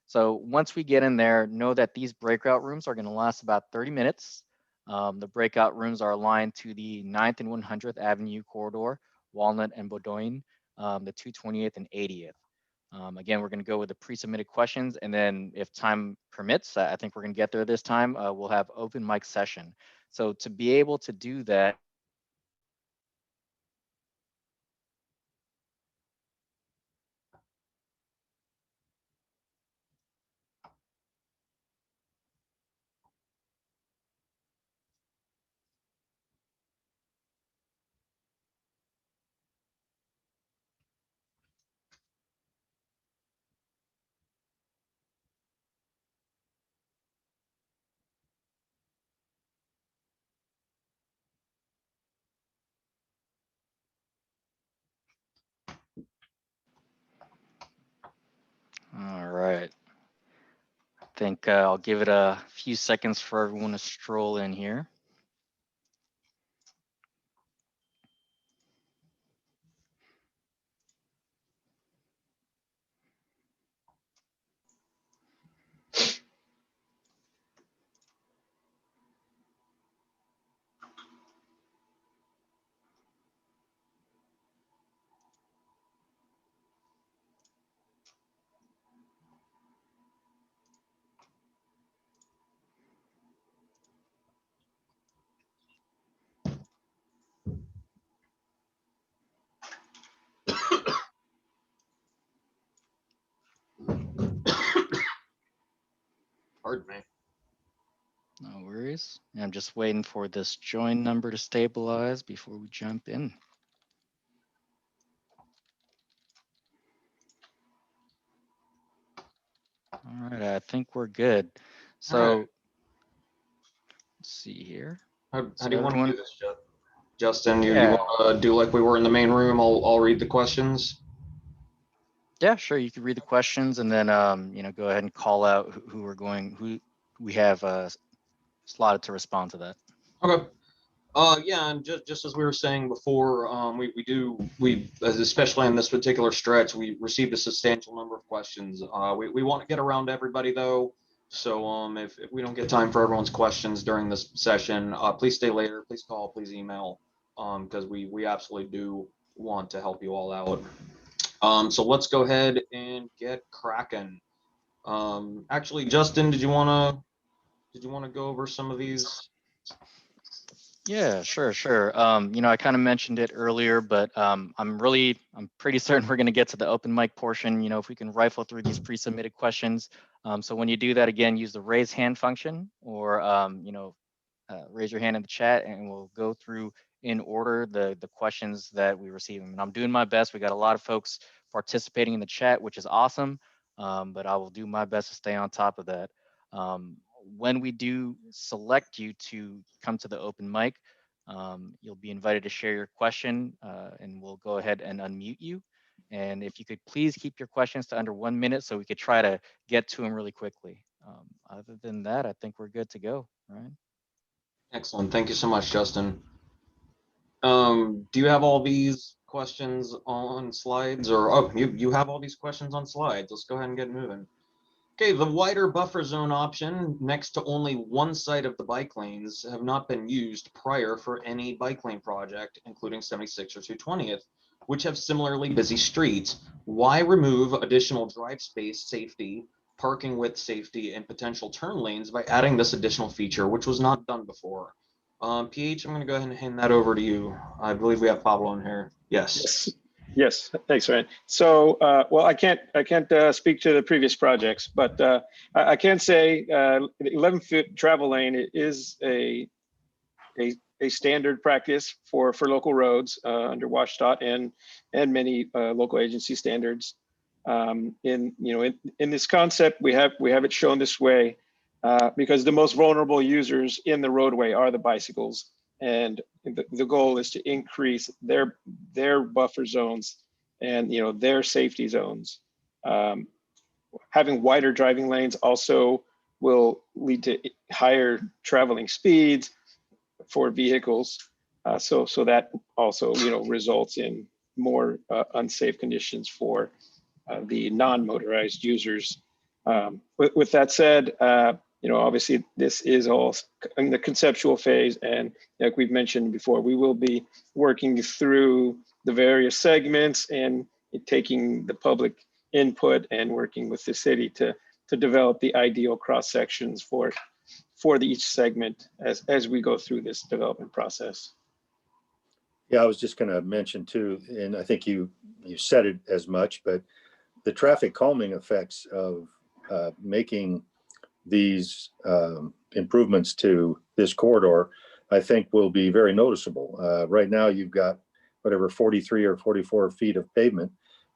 So once we get in there, know that these breakout rooms are going to last about 30 minutes. The breakout rooms are aligned to the 9th and 100th Avenue corridor, Walnut and Bowdoin, the 228th and 80th. Again, we're going to go with the pre-submitted questions, and then if time permits, I think we're going to get there this time, we'll have open mic session. So to be able to do that, all right. I think I'll give it a few seconds for everyone to stroll in here. Pardon me. No worries. I'm just waiting for this join number to stabilize before we jump in. All right, I think we're good. So right. Let's see here. How So do you want to everyone- do this, Justin? You Yeah. want to do like we were in the main room? I'll read the questions. Yeah, sure. You can read the questions and then go ahead and call out who we have slotted to respond to that. Okay. Yeah, and just as we were saying before, especially in this particular stretch, we received a substantial number of questions. We want to get around to everybody though. So if we don't get time for everyone's questions during this session, please stay later, please call, please email, because we absolutely do want to help you all out. So let's go ahead and get cracking. Actually, Justin, did you wanna go over some of these? Yeah, sure. I kind of mentioned it earlier, but I'm pretty certain we're going to get to the open mic portion. If we can rifle through these pre-submitted questions. So when you do that, again, use the raise hand function, or raise your hand in the chat, and we'll go through in order the questions that we receive. And I'm doing my best. We got a lot of folks participating in the chat, which is awesome. But I will do my best to stay on top of that. When we do select you to come to the open mic, you'll be invited to share your question, and we'll go ahead and unmute you. And if you could please keep your questions to under 1 minute so we could try to get to them really quickly. Other than that, I think we're good to go, right? Excellent. Thank you so much, Justin. Do you have all these questions on slides, or you have all these questions on slides? Let's go ahead and get moving. Okay, the wider buffer zone option next to only one side of the bike lanes have not been used prior for any bike lane project, including 76 or 220th, which have similarly busy streets. Why remove additional drive space safety, parking width safety, and potential turn lanes by adding this additional feature, which was not done before? PH, I'm going to go ahead and hand that over to you. I believe we have Pablo in here. Yes. Yes, thanks, Ryan. So, well, I can't speak to the previous projects, but I can say the 11-foot travel lane is a standard practice for local roads under WashDOT and many local agency standards. In this concept, we have it shown this way because the most vulnerable users in the roadway are the bicycles. And the goal is to increase their buffer zones and their safety zones. Having wider driving lanes also will lead to higher traveling speeds for vehicles. So that also results in more unsafe conditions for the non-motorized users. With that said, obviously this is all in the conceptual phase, and like we've mentioned before, we will be working through the various segments and taking the public input and working with the city to develop the ideal cross sections for each segment as we go through this development process. Yeah, I was just going to mention too, and I think you said it as much, but the traffic calming effects of making these improvements to this corridor, I think will be very noticeable. Right now, you've got whatever 43 or 44 feet of pavement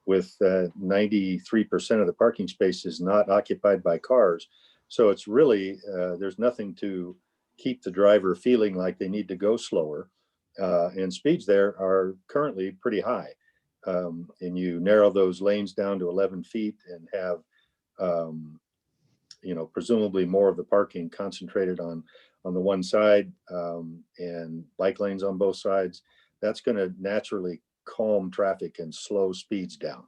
with 93% of the parking spaces not occupied by cars. So it's really, there's nothing to keep the driver feeling like they need to go slower. And speeds there are currently pretty high. And you narrow those lanes down to 11 feet and have, presumably more of the parking concentrated on the one side and bike lanes on both sides. That's going to naturally calm traffic and slow speeds down.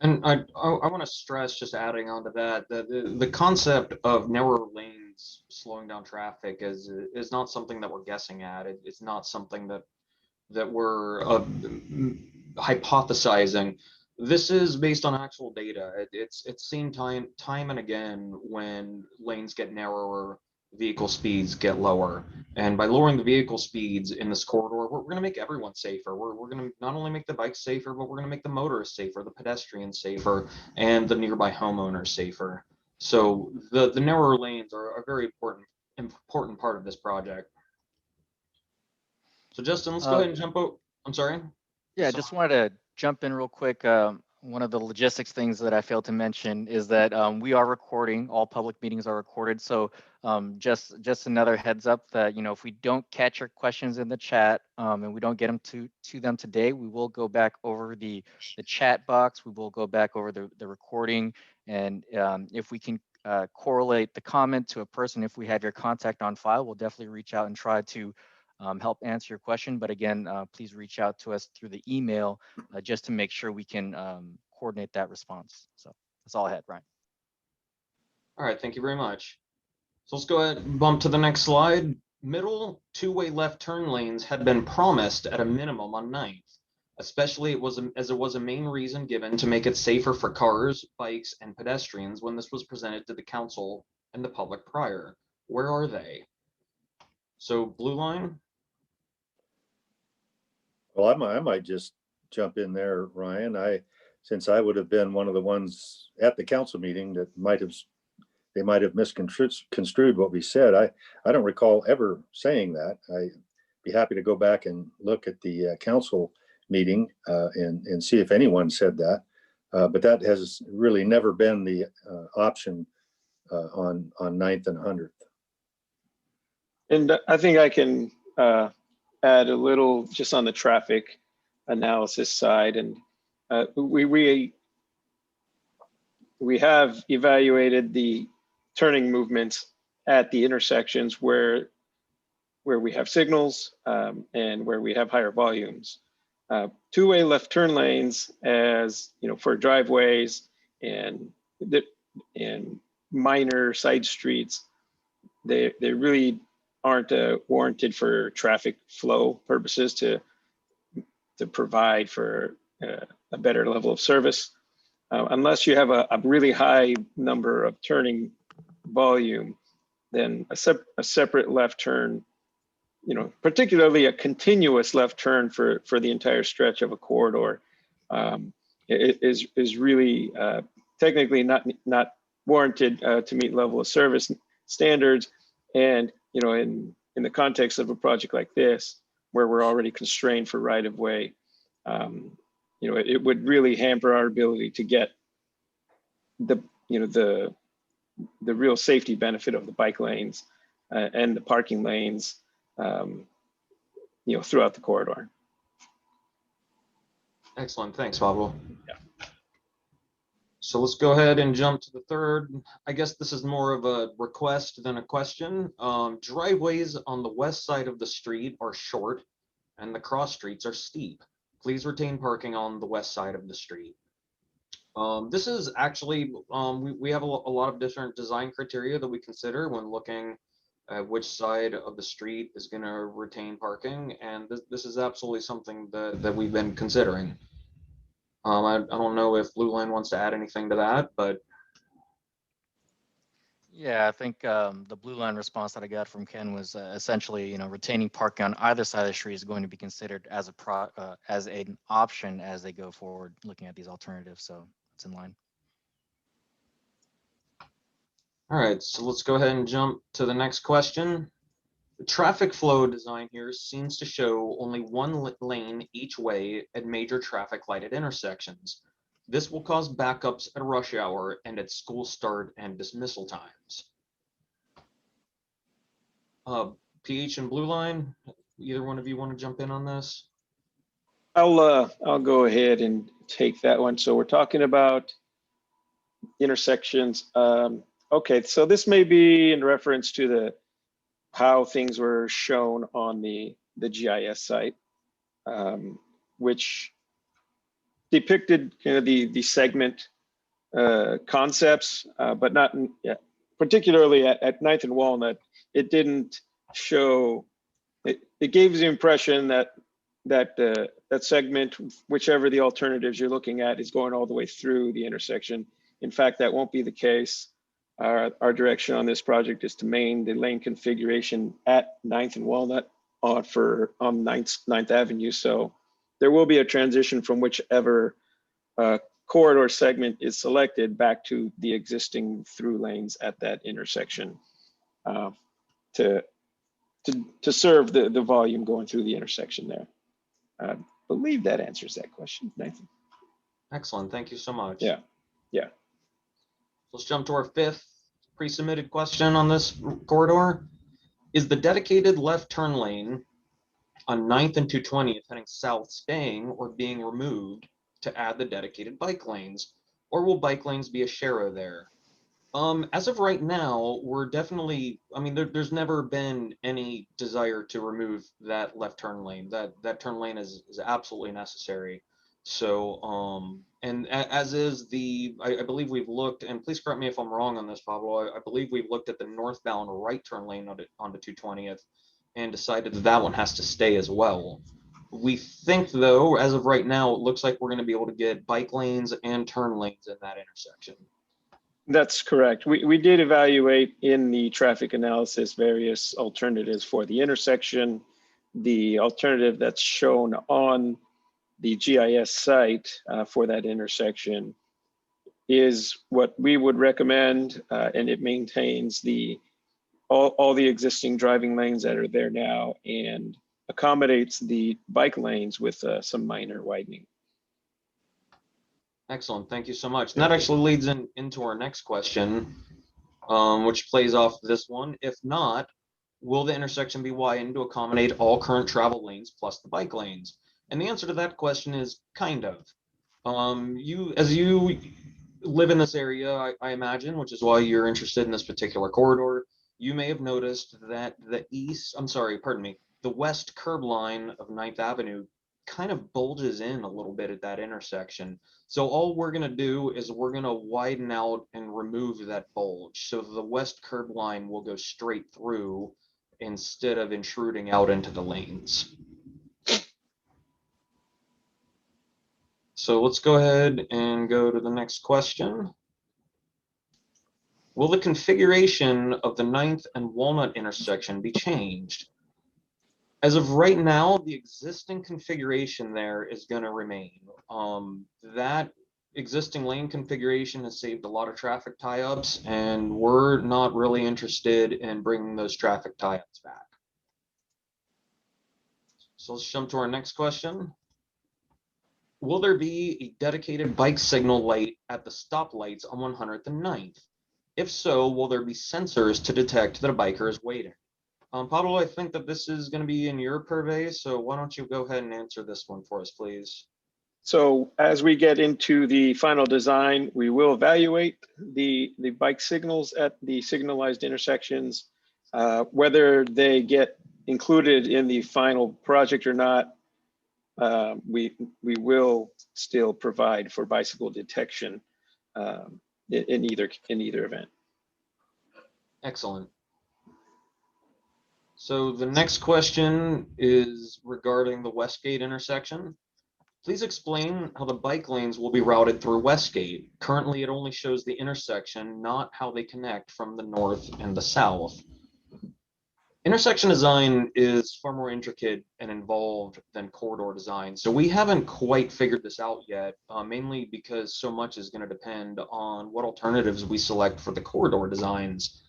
And I want to stress, just adding on to that, the concept of narrower lanes slowing down traffic is not something that we're guessing at. It's not something that we're hypothesizing. This is based on actual data. It's seen time and again when lanes get narrower, vehicle speeds get lower. And by lowering the vehicle speeds in this corridor, we're going to make everyone safer. We're going to not only make the bikes safer, but we're going to make the motorists safer, the pedestrians safer, and the nearby homeowners safer. So the narrower lanes are a very important part of this project. So Justin, let's go ahead and jump out. I'm sorry. Yeah, just wanted to jump in real quick. One of the logistics things that I failed to mention is that we are recording. All public meetings are recorded. So just another heads up that if we don't catch your questions in the chat and we don't get them to them today, we will go back over the chat box. We will go back over the recording, and if we can correlate the comment to a person, if we have your contact on file, we'll definitely reach out and try to help answer your question. But again, please reach out to us through the email just to make sure we can coordinate that response. So that's all I had, Ryan. All right, thank you very much. So let's go ahead and bump to the next slide. Middle two-way left turn lanes had been promised at a minimum on 9th, especially as it was a main reason given to make it safer for cars, bikes, and pedestrians when this was presented to the council and the public prior. Where are they? So blue line. Well, I might just jump in there, Ryan. Since I would have been one of the ones at the council meeting that they might have misconstrued what we said. I don't recall ever saying that. I'd be happy to go back and look at the council meeting and see if anyone said that. But that has really never been the option on 9th and 100th. And I think I can add a little just on the traffic analysis side. And we have evaluated the turning movements at the intersections where we have signals and where we have higher volumes. Two-way left turn lanes, as you know, for driveways and minor side streets, they really aren't warranted for traffic flow purposes to provide for a better level of service. Unless you have a really high number of turning volume, then a separate left turn, you know, particularly a continuous left turn for the entire stretch of a corridor is really technically not warranted to meet level of service standards. And, you know, in the context of a project like this, where we're already constrained for right of way, you know, it would really hamper our ability to get the real safety benefit of the bike lanes and the parking lanes, you know, throughout the corridor. Excellent, thanks, Pablo. Yeah. So let's go ahead and jump to the third. I guess this is more of a request than a question. Driveways on the west side of the street are short and the cross streets are steep. Please retain parking on the west side of the street. This is actually, we have a lot of different design criteria that we consider when looking at which side of the street is going to retain parking. And this is absolutely something that we've been considering. I don't know if Blue Line wants to add anything to that, but. Yeah, I think the blue line response that I got from Ken was essentially, you know, retaining parking on either side of the street is going to be considered as an option as they go forward, looking at these alternatives. So it's in line. All right, so let's go ahead and jump to the next question. The traffic flow design here seems to show only one lane each way at major traffic lighted intersections. This will cause backups at rush hour and at school start and dismissal times. PH and Blue Line, either one of you want to jump in on this? I'll go ahead and take that one. So we're talking about intersections. Okay, so this may be in reference to how things were shown on the GIS site, which depicted kind of the segment concepts, but not particularly at 9th and Walnut. It didn't show. It gave the impression that segment, whichever the alternatives you're looking at, is going all the way through the intersection. In fact, that won't be the case. Our direction on this project is to maintain the lane configuration at 9th and Walnut on 9th Avenue. So there will be a transition from whichever corridor segment is selected back to the existing through lanes at that intersection to serve the volume going through the intersection there. I believe that answers that question, Nathan. Excellent, thank you so much. Yeah, yeah. Let's jump to our fifth pre-submitted question on this corridor. Is the dedicated left turn lane on 9th and 220th heading south staying or being removed to add the dedicated bike lanes? Or will bike lanes be a share there? As of right now, we're definitely, I mean, there's never been any desire to remove that left turn lane. That turn lane is absolutely necessary So, and as is I believe we've looked, and please correct me if I'm wrong on this, Pablo, I believe we've looked at the northbound right turn lane onto 220th and decided that that one has to stay as well. We think though, as of right now, it looks like we're going to be able to get bike lanes and turn lanes in that intersection. That's correct. We did evaluate in the traffic analysis various alternatives for the intersection. The alternative that's shown on the GIS site for that intersection is what we would recommend, and it maintains all the existing driving lanes that are there now and accommodates the bike lanes with some minor widening. Excellent, thank you so much. And that actually leads into our next question, which plays off this one. If not, will the intersection be widened to accommodate all current travel lanes plus the bike lanes? And the answer to that question is kind of. As you live in this area, I imagine, which is why you're interested in this particular corridor, you may have noticed that the west curb line of 9th Avenue kind of bulges in a little bit at that intersection. So all we're gonna do is we're gonna widen out and remove that bulge. So the west curb line will go straight through instead of intruding out into the lanes. So let's go ahead and go to the next question. Will the configuration of the 9th and Walnut intersection be changed? As of right now, the existing configuration there is going to remain. That existing lane configuration has saved a lot of traffic tie-ups, and we're not really interested in bringing those traffic tie-ups back. So let's jump to our next question. Will there be a dedicated bike signal light at the stoplights on 100th and 9th? If so, will there be sensors to detect that a biker is waiting? Pablo, I think that this is going to be in your purvey, so why don't you go ahead and answer this one for us, please? So as we get into the final design, we will evaluate the bike signals at the signalized intersections, whether they get included in the final project or not. We will still provide for bicycle detection in either event. Excellent. So the next question is regarding the Westgate intersection. Please explain how the bike lanes will be routed through Westgate. Currently, it only shows the intersection, not how they connect from the north and the south. Intersection design is far more intricate and involved than corridor design. So we haven't quite figured this out yet, mainly because so much is going to depend on what alternatives we select for the corridor designs.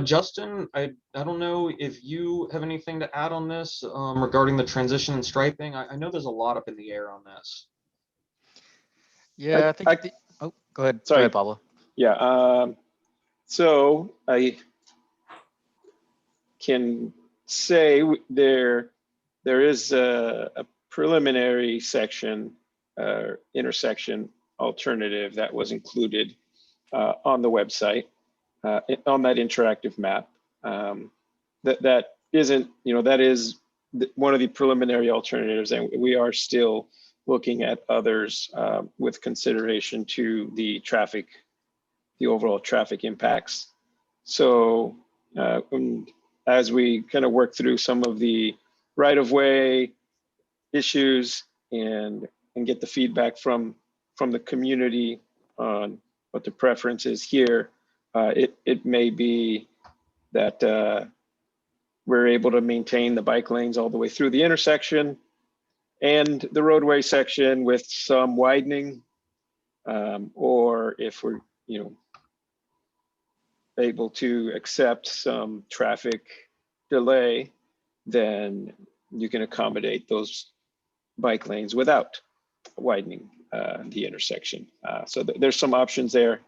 Justin, I don't know if you have anything to add on this regarding the transition and striping. I know there's a lot up in the air on this. Yeah, I think. Oh, go ahead. Sorry. Go ahead, Pablo. Yeah. So I can say there is a preliminary section intersection alternative that was included on the website. On that interactive map, that isn't, that is one of the preliminary alternatives, and we are still looking at others with consideration to the overall traffic impacts. So as we kind of work through some of the right-of-way issues and get the feedback from the community on what the preference is here, it may be that we're able to maintain the bike lanes all the way through the intersection and the roadway section with some widening, or if we're able to accept some traffic delay, then you can accommodate those bike lanes without widening the intersection. So there's some options there.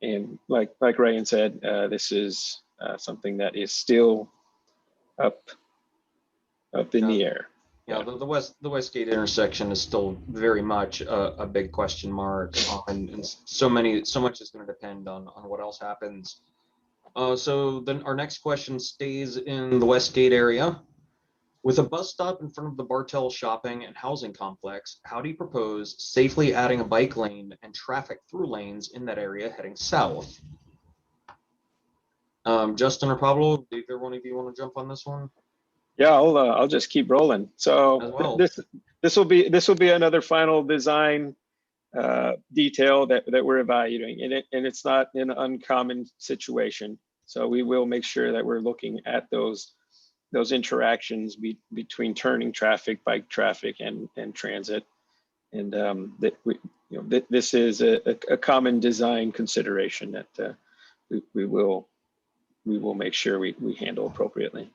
And like Ryan said, this is something that is still up in the air. Yeah, the Westgate intersection is still very much a big question mark, and so much is going to depend on what else happens. So then our next question stays in the Westgate area. With a bus stop in front of the Bartell Shopping and Housing Complex, how do you propose safely adding a bike lane and traffic through lanes in that area heading south? Justin or Pablo, do either one of you want to jump on this one? Yeah, I'll just keep rolling. So As well. this will be another final design detail that we're evaluating, and it's not an uncommon situation. So we will make sure that we're looking at those interactions between turning traffic, bike traffic, and transit, and that this is a common design consideration that we will make sure we handle appropriately.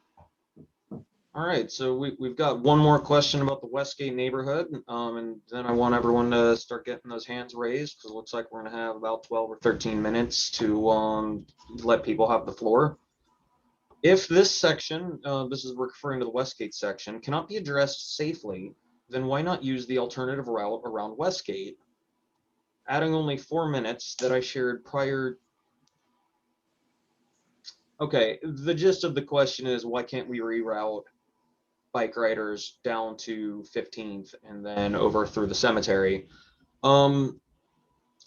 All right, so we've got one more question about the Westgate neighborhood, and then I want everyone to start getting those hands raised because it looks like we're going to have about 12 or 13 minutes to let people have the floor. If this section, this is referring to the Westgate section, cannot be addressed safely, then why not use the alternative route around Westgate? Adding only 4 minutes that I shared prior. Okay, the gist of the question is why can't we reroute bike riders down to 15th and then over through the cemetery? And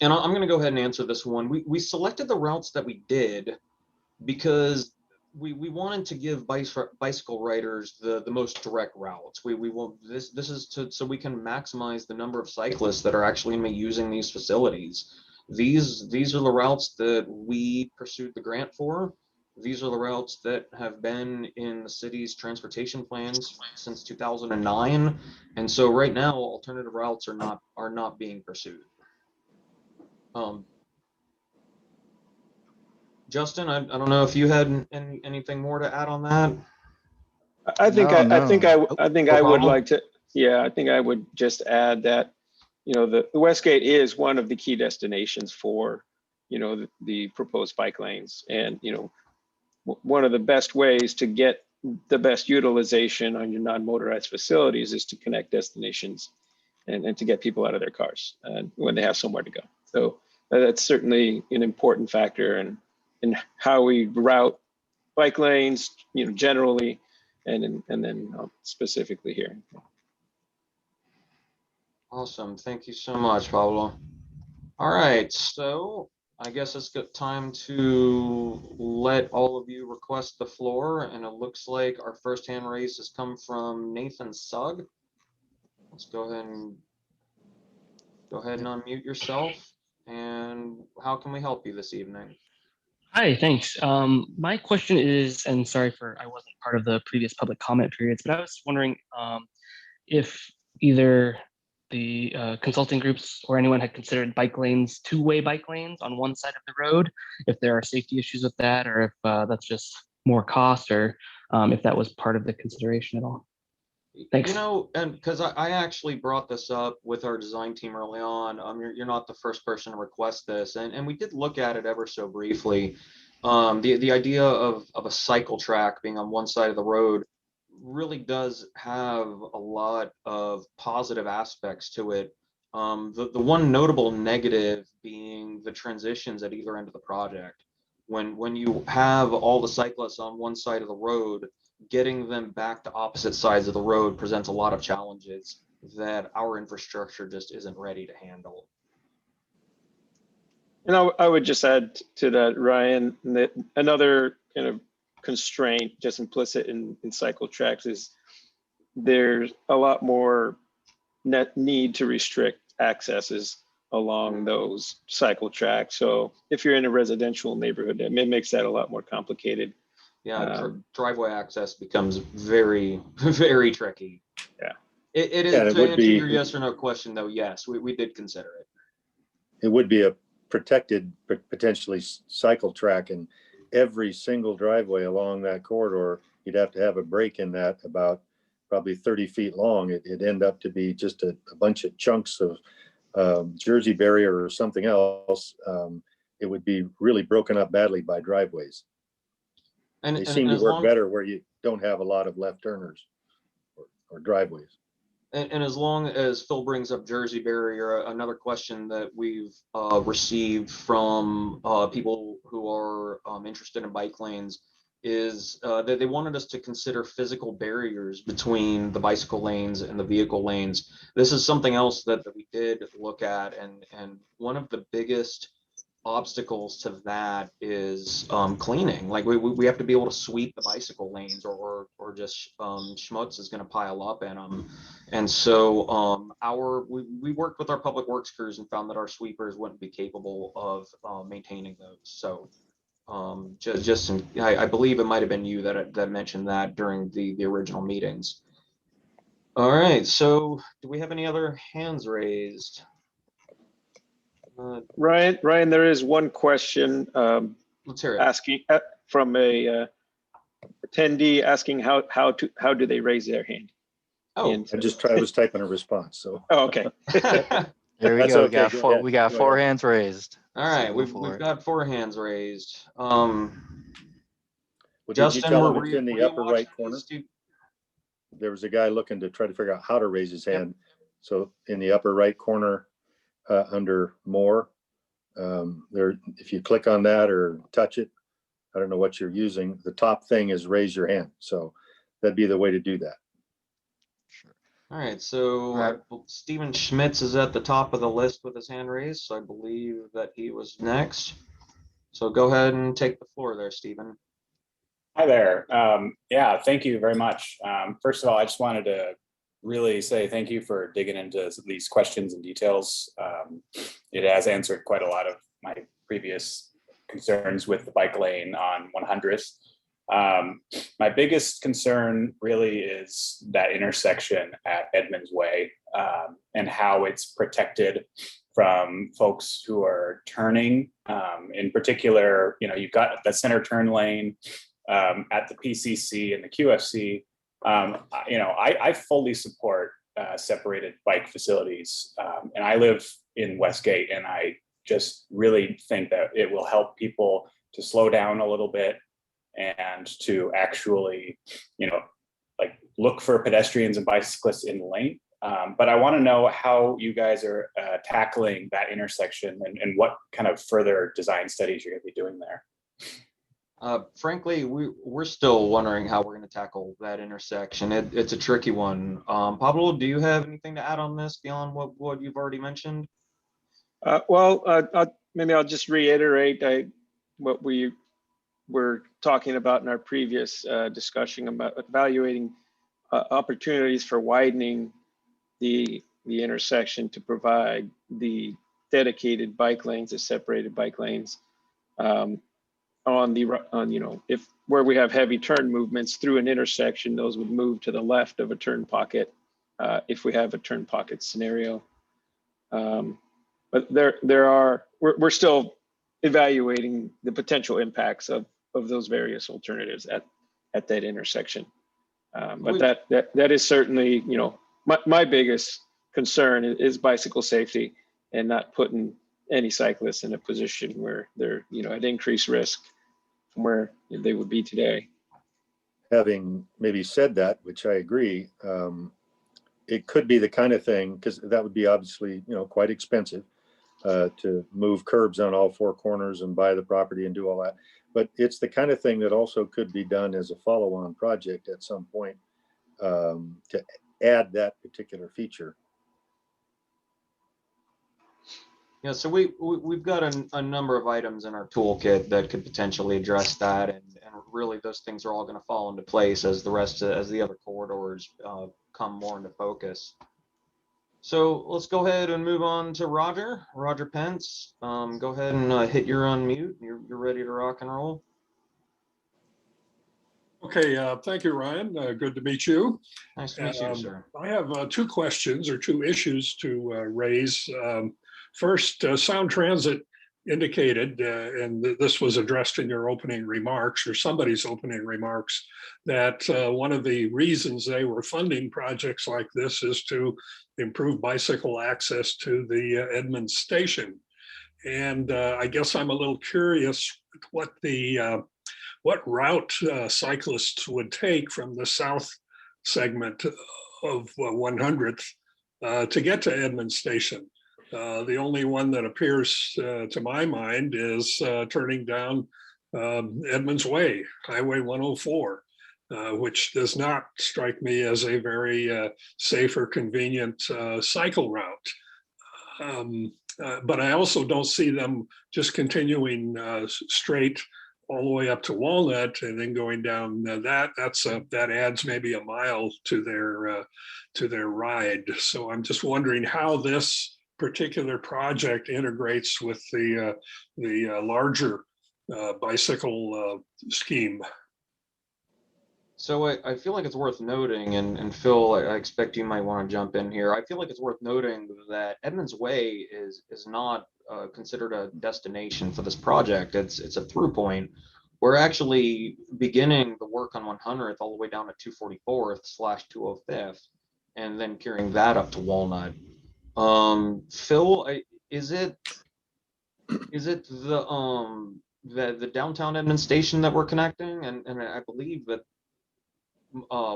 I'm going to go ahead and answer this one. We selected the routes that we did because we wanted to give bicycle riders the most direct routes. We want this is so we can maximize the number of cyclists that are actually going to be using these facilities. These are the routes that we pursued the grant for. These are the routes that have been in the city's transportation plans since 2009, and so right now alternative routes are not being pursued. Justin, I don't know if you had anything more to add on that. I think I would like to. Yeah, I think I would just add that the Westgate is one of the key destinations for the proposed bike lanes, and one of the best ways to get the best utilization on your non-motorized facilities is to connect destinations and to get people out of their cars when they have somewhere to go. So that's certainly an important factor in how we route bike lanes, generally, and then specifically here. Awesome, thank you so much, Pablo. All right, so I guess it's good time to let all of you request the floor, and it looks like our first hand raise has come from Nathan Sugg. Let's go ahead and unmute yourself. And how can we help you this evening? Hi, thanks. My question is, and sorry I wasn't part of the previous public comment periods, but I was wondering if either the consulting groups or anyone had considered bike lanes, two-way bike lanes on one side of the road, if there are safety issues with that, or if that's just more cost, or if that was part of the consideration at all. Thanks. And because I actually brought this up with our design team early on. You're not the first person to request this, and we did look at it ever so briefly. The idea of a cycle track being on one side of the road really does have a lot of positive aspects to it. The one notable negative being the transitions at either end of the project. When you have all the cyclists on one side of the road, getting them back to opposite sides of the road presents a lot of challenges that our infrastructure just isn't ready to handle. And I would just add to that, Ryan, that another kind of constraint just implicit in cycle tracks is there's a lot more need to restrict accesses along those cycle tracks. So if you're in a residential neighborhood, it makes that a lot more complicated. Yeah, driveway access becomes very, very tricky. Yeah. It is, to answer your yes or no question, though, yes, we did consider it. It would be a protected, potentially cycle track, and every single driveway along that corridor, you'd have to have a break in that about probably 30 feet long. It'd end up to be just a bunch of chunks of Jersey barrier or something else. It would be really broken up badly by driveways. They seem to work better where you don't have a lot of left turners or driveways. And as long as Phil brings up Jersey barrier, another question that we've received from people who are interested in bike lanes is that they wanted us to consider physical barriers between the bicycle lanes and the vehicle lanes. This is something else that we did look at, and one of the biggest obstacles to that is cleaning. Like we have to be able to sweep the bicycle lanes, or just schmutz is going to pile up in them. And so we worked with our public works crews and found that our sweepers wouldn't be capable of maintaining those. So I believe it might have been you that mentioned that during the original meetings. All right, so do we have any other hands raised? Ryan, there is one question Let's hear it. asking from a attendee asking how do they raise their hand? Oh, And, I was typing a response, so. oh, okay. There we That's go. okay, go ahead. We got Go four ahead. hands raised. All right, So go we've for it. got 4 hands raised. Well, did you Justin, tell him were it's you- in were the you upper watching right corner? this, Steve? There was a guy looking to try to figure out how to raise his Yep. hand. So in the upper right corner, under more, there, if you click on that or touch it, I don't know what you're using. The top thing is raise your hand. So that'd be the way to do that. Sure. All right, so All right. Stephen Schmitz is at the top of the list with his hand raised, so I believe that he was next. So go ahead and take the floor there, Stephen. Hi there. Yeah, thank you very much. First of all, I just wanted to really say thank you for digging into these questions and details. It has answered quite a lot of my previous concerns with the bike lane on 100th. My biggest concern really is that intersection at Edmonds Way and how it's protected from folks who are turning. In particular, you've got the center turn lane at the PCC and the QFC. I fully support separated bike facilities, and I live in Westgate, and I just really think that it will help people to slow down a little bit and to actually, look for pedestrians and bicyclists in the lane. But I want to know how you guys are tackling that intersection and what kind of further design studies you're going to be doing there. Frankly, we're still wondering how we're going to tackle that intersection. It's a tricky one. Pablo, do you have anything to add on this beyond what you've already mentioned? Maybe I'll just reiterate what we were talking about in our previous discussion about evaluating opportunities for widening the intersection to provide the dedicated bike lanes, the separated bike lanes. If where we have heavy turn movements through an intersection, those would move to the left of a turn pocket if we have a turn pocket scenario. But we're still evaluating the potential impacts of those various alternatives at that intersection. But that is certainly, my biggest concern is bicycle safety and not putting any cyclists in a position where they're, at increased risk from where they would be today. Having maybe said that, which I agree, it could be the kind of thing, because that would be obviously, quite expensive to move curbs on all 4 corners and buy the property and do all that. But it's the kind of thing that also could be done as a follow-on project at some point to add that particular feature. Yeah, so we've got a number of items in our toolkit that could potentially address that, and really those things are all going to fall into place as the other corridors come more into focus. So let's go ahead and move on to Roger Pence. Go ahead and hit your unmute. You're ready to rock and roll. Okay, thank you, Ryan. Good to meet you. Nice to meet you, sir. I have 2 questions or 2 issues to raise. First, Sound Transit indicated, and this was addressed in your opening remarks or somebody's opening remarks, that one of the reasons they were funding projects like this is to improve bicycle access to the Edmonds station. And I guess I'm a little curious what route cyclists would take from the south segment of 100th to get to Edmonds Station. The only one that appears to my mind is turning down Edmonds Way, Highway 104, which does not strike me as a very safe or convenient cycle route. But I also don't see them just continuing straight all the way up to Walnut and then going down that adds maybe a mile to their ride. So I'm just wondering how this particular project integrates with the larger bicycle scheme. So I feel like it's worth noting, and Phil, I expect you might want to jump in here. I feel like it's worth noting that Edmonds Way is not considered a destination for this project. It's a through point. We're actually beginning the work on 100th all the way down to 244th/205th, and then carrying that up to Walnut. Phil, is it the downtown Edmonds station that we're connecting? And I believe that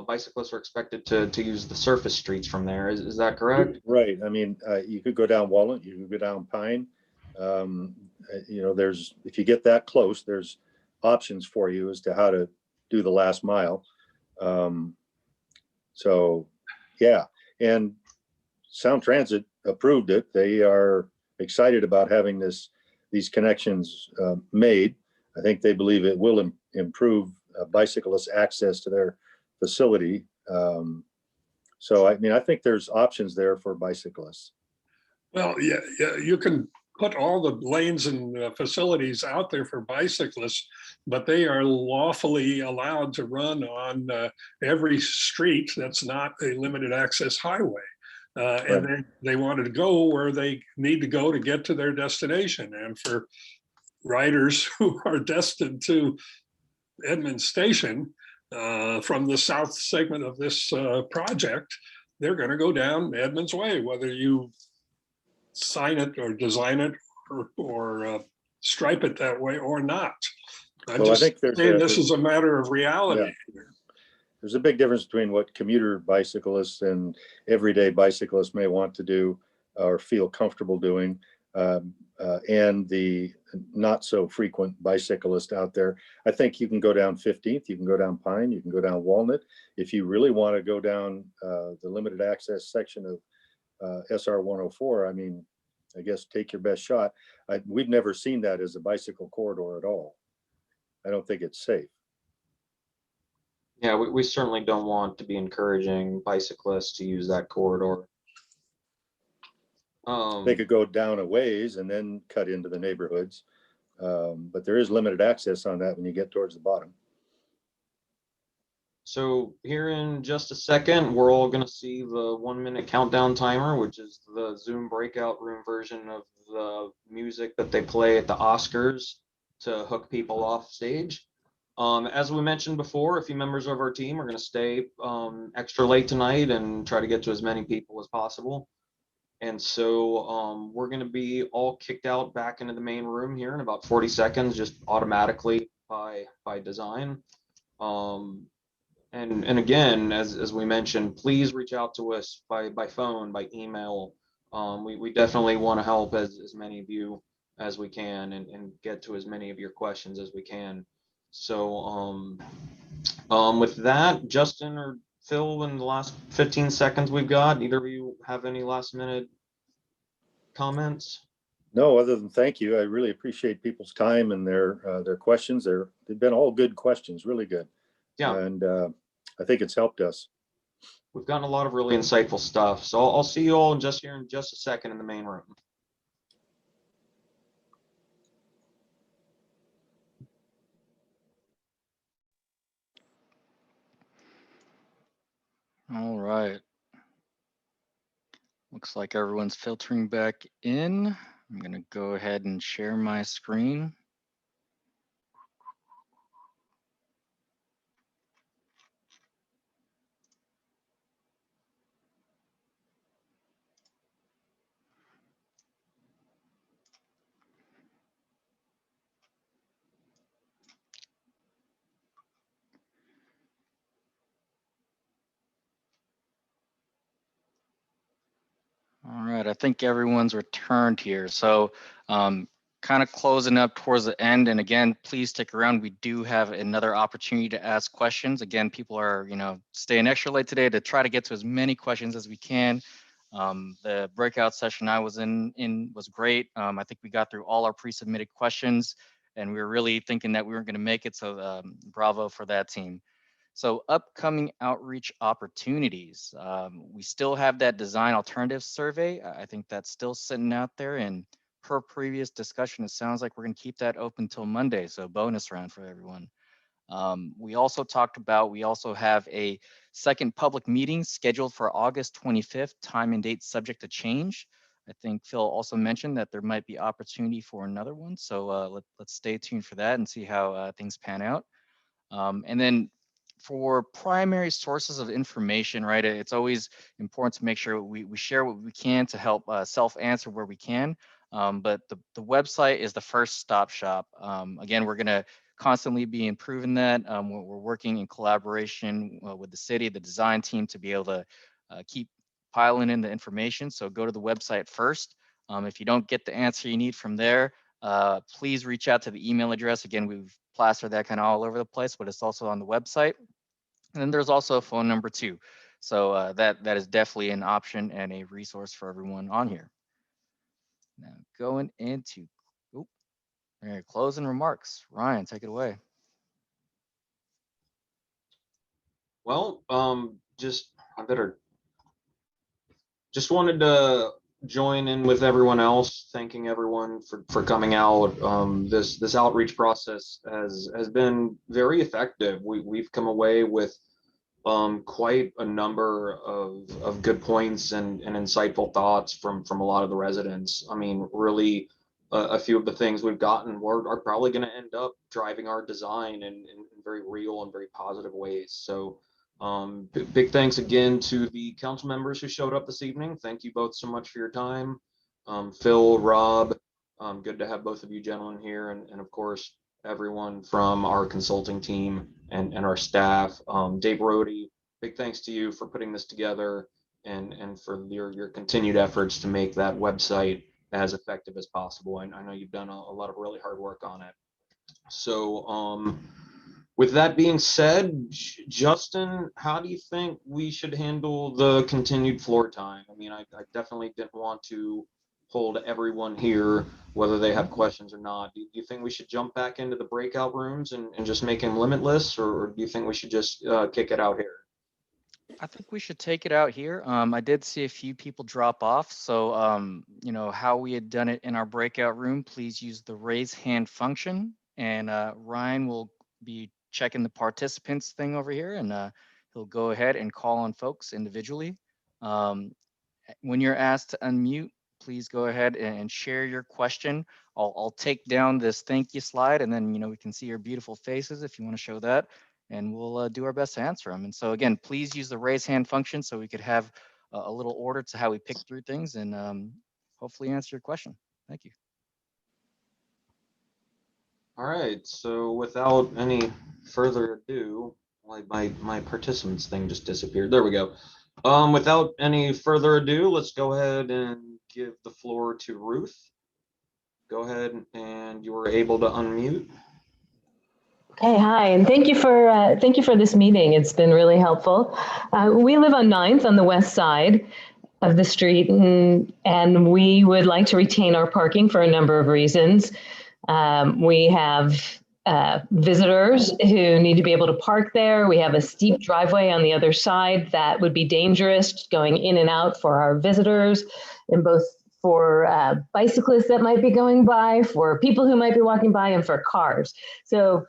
bicyclists are expected to use the surface streets from there. Is that correct? Right. I mean, you could go down Walnut, you could go down Pine. There's, if you get that close, there's options for you as to how to do the last mile. So yeah, and Sound Transit approved it. They are excited about having these connections made. I think they believe it will improve bicyclists' access to their facility. So I mean, I think there's options there for bicyclists. Well, yeah, you can put all the lanes and facilities out there for bicyclists, but they are lawfully allowed to run on every street that's not a limited access highway. And they wanted to go where they need to go to get to their destination. And for riders who are destined to Edmonds Station from the south segment of this project, they're going to go down Edmonds Way, whether you sign it or design it or stripe it that way or not. I think this is a matter of reality. Yeah. There's a big difference between what commuter bicyclists and everyday bicyclists may want to do or feel comfortable doing, and the not so frequent bicyclist out there. I think you can go down 15th, you can go down Pine, you can go down Walnut. If you really want to go down the limited access section of SR 104, I mean, I guess take your best shot. We've never seen that as a bicycle corridor at all. I don't think it's safe. Yeah, we certainly don't want to be encouraging bicyclists to use that corridor. They could go down a ways and then cut into the neighborhoods. But there is limited access on that when you get towards the bottom. So here in just a second, we're all going to see the 1-minute countdown timer, which is the Zoom breakout room version of the music that they play at the Oscars to hook people off stage. As we mentioned before, a few members of our team are going to stay extra late tonight and try to get to as many people as possible. And so we're going to be all kicked out back into the main room here in about 40 seconds, just automatically by design. And again, as we mentioned, please reach out to us by phone, by email. We definitely want to help as many of you as we can and get to as many of your questions as we can. So with that, Justin or Phil, in the last 15 seconds we've got, either of you have any last minute comments? No, other than thank you. I really appreciate people's time and their questions. They've been all good questions, really good. Yeah. And I think it's helped us. We've gotten a lot of really insightful stuff. So I'll see you all in just a second in the main room. All right. Looks like everyone's filtering back in. I'm going to go ahead and share my screen. All right, I think everyone's returned here. So kind of closing up towards the end. And again, please stick around. We do have another opportunity to ask questions. Again, people are, staying extra late today to try to get to as many questions as we can. The breakout session I was in was great. I think we got through all our pre-submitted questions, and we were really thinking that we weren't going to make it. So bravo for that team. So upcoming outreach opportunities. We still have that design alternatives survey. I think that's still sitting out there, and per previous discussion, it sounds like we're going to keep that open till Monday. So bonus round for everyone. We also talked about, we also have a second public meeting scheduled for August 25th, time and date subject to change. I think Phil also mentioned that there might be opportunity for another one. So let's stay tuned for that and see how things pan out. And then for primary sources of information, right, it's always important to make sure we share what we can to help self-answer where we can. But the website is the first stop shop. Again, we're going to constantly be improving that. We're working in collaboration with the city, the design team, to be able to keep piling in the information. So go to the website first. If you don't get the answer you need from there, please reach out to the email address. Again, we've plastered that kind of all over the place, but it's also on the website. And then there's also a phone number too. So that is definitely an option and a resource for everyone on here. Now going into closing remarks. Ryan, take it away. Well, just wanted to join in with everyone else, thanking everyone for coming out. This outreach process has been very effective. We've come away with quite a number of good points and insightful thoughts from a lot of the residents. I mean, really, a few of the things we've gotten are probably going to end up driving our design in very real and very positive ways. So big thanks again to the council members who showed up this evening. Thank you both so much for your time. Phil, Rob, good to have both of you gentlemen here. And of course, everyone from our consulting team and our staff. Dave Rohde, big thanks to you for putting this together and for your continued efforts to make that website as effective as possible. I know you've done a lot of really hard work on it. So with that being said, Justin, how do you think we should handle the continued floor time? I mean, I definitely didn't want to hold everyone here, whether they have questions or not. Do you think we should jump back into the breakout rooms and just make them limitless, or do you think we should just kick it out here? I think we should take it out here. I did see a few people drop off. So, how we had done it in our breakout room, please use the raise hand function. And Ryan will be checking the participants thing over here, and he'll go ahead and call on folks individually. When you're asked to unmute, please go ahead and share your question. I'll take down this thank you slide, and then, we can see your beautiful faces if you want to show that. And we'll do our best to answer them. And so again, please use the raise hand function so we could have a little order to how we pick through things and hopefully answer your question. Thank you. All right, so without any further ado, my participants thing just disappeared. There we go. Without any further ado, let's go ahead and give the floor to Ruth. Go ahead, and you are able to unmute. Okay, hi, and thank you for this meeting. It's been really helpful. We live on 9th on the west side of the street, and we would like to retain our parking for a number of reasons. We have visitors who need to be able to park there. We have a steep driveway on the other side that would be dangerous going in and out for our visitors, and both for bicyclists that might be going by, for people who might be walking by, and for cars. So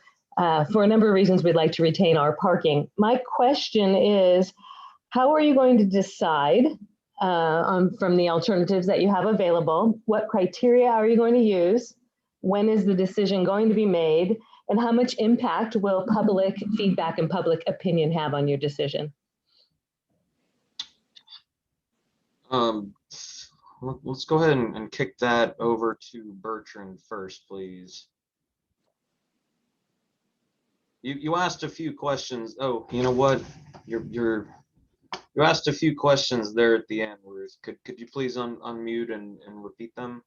for a number of reasons, we'd like to retain our parking. My question is, how are you going to decide from the alternatives that you have available? What criteria are you going to use? When is the decision going to be made? And how much impact will public feedback and public opinion have on your decision? Let's go ahead and kick that over to Bertrand first, please. You asked a few questions. Oh, you know what? You asked a few questions there at the end, Ruth. Could you please unmute and repeat them?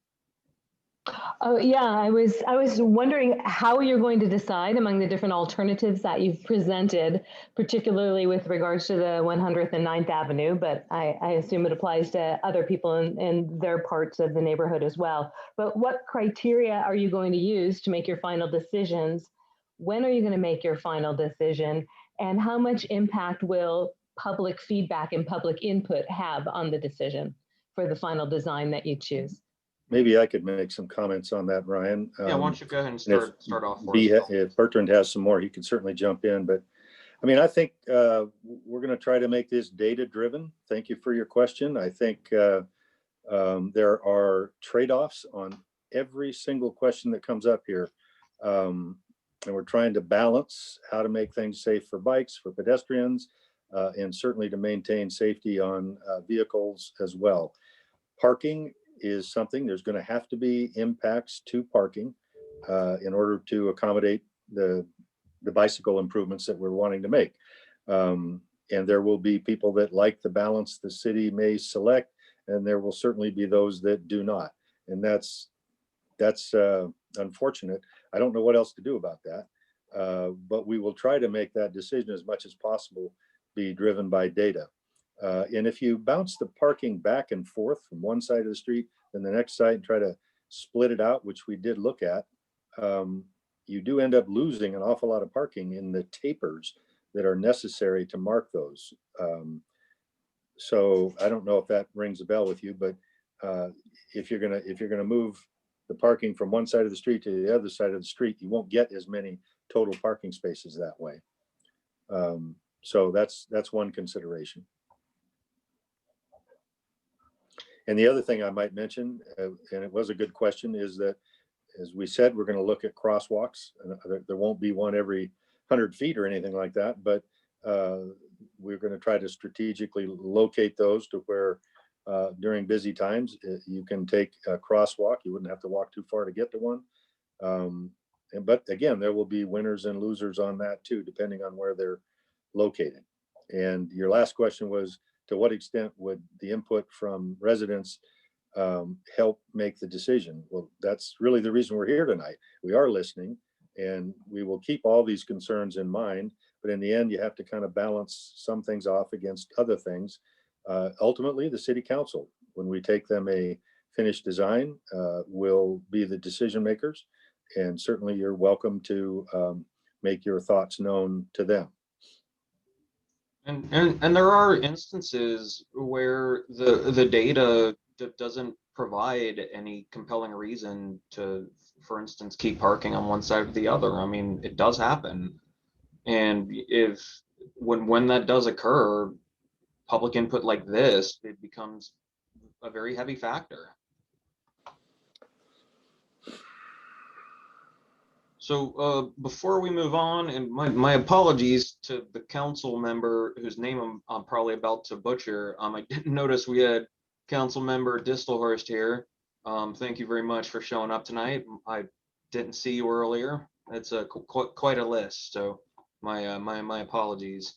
Oh, yeah, I was wondering how you're going to decide among the different alternatives that you've presented, particularly with regards to the 100th and 9th Avenue, but I assume it applies to other people in their parts of the neighborhood as well. But what criteria are you going to use to make your final decisions? When are you going to make your final decision? And how much impact will public feedback and public input have on the decision for the final design that you choose? Maybe I could make some comments on that, Ryan. Yeah, why don't you go ahead and start off for B, us? if Bertrand has some more, he can certainly jump in. But I mean, I think we're going to try to make this data driven. Thank you for your question. I think there are trade-offs on every single question that comes up here. And we're trying to balance how to make things safe for bikes, for pedestrians, and certainly to maintain safety on vehicles as well. Parking is something, there's going to have to be impacts to parking in order to accommodate the bicycle improvements that we're wanting to make. And there will be people that like the balance the city may select, and there will certainly be those that do not. And that's unfortunate. I don't know what else to do about that, but we will try to make that decision as much as possible be driven by data. And if you bounce the parking back and forth from one side of the street and the next side and try to split it out, which we did look at, you do end up losing an awful lot of parking in the tapers that are necessary to mark those. So I don't know if that rings a bell with you, but if you're gonna move the parking from one side of the street to the other side of the street, you won't get as many total parking spaces that way. So that's one consideration. And the other thing I might mention, and it was a good question, is that, as we said, we're going to look at crosswalks. There won't be one every 100 feet or anything like that, but we're going to try to strategically locate those to where during busy times, you can take a crosswalk. You wouldn't have to walk too far to get to one. But again, there will be winners and losers on that too, depending on where they're located. And your last question was, to what extent would the input from residents help make the decision? Well, that's really the reason we're here tonight. We are listening, and we will keep all these concerns in mind, but in the end, you have to kind of balance some things off against other things. Ultimately, the city council, when we take them a finished design, will be the decision makers, and certainly you're welcome to make your thoughts known to them. And there are instances where the data doesn't provide any compelling reason to, for instance, keep parking on one side or the other. I mean, it does happen. And when that does occur, public input like this, it becomes a very heavy factor. So before we move on, and my apologies to the council member whose name I'm probably about to butcher. I didn't notice we had council member Distelhorst here. Thank you very much for showing up tonight. I didn't see you earlier. It's quite a list, so my apologies.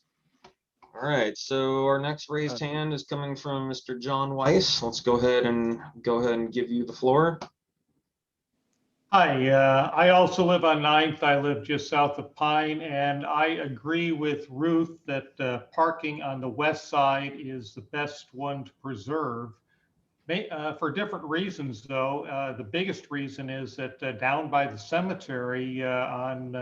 All right, so our next raised hand is coming from Mr. John Weiss. Let's go ahead and give you the floor. Hi, I also live on 9th. I live just south of Pine, and I agree with Ruth that parking on the west side is the best one to preserve. For different reasons, though. The biggest reason is that down by the cemetery on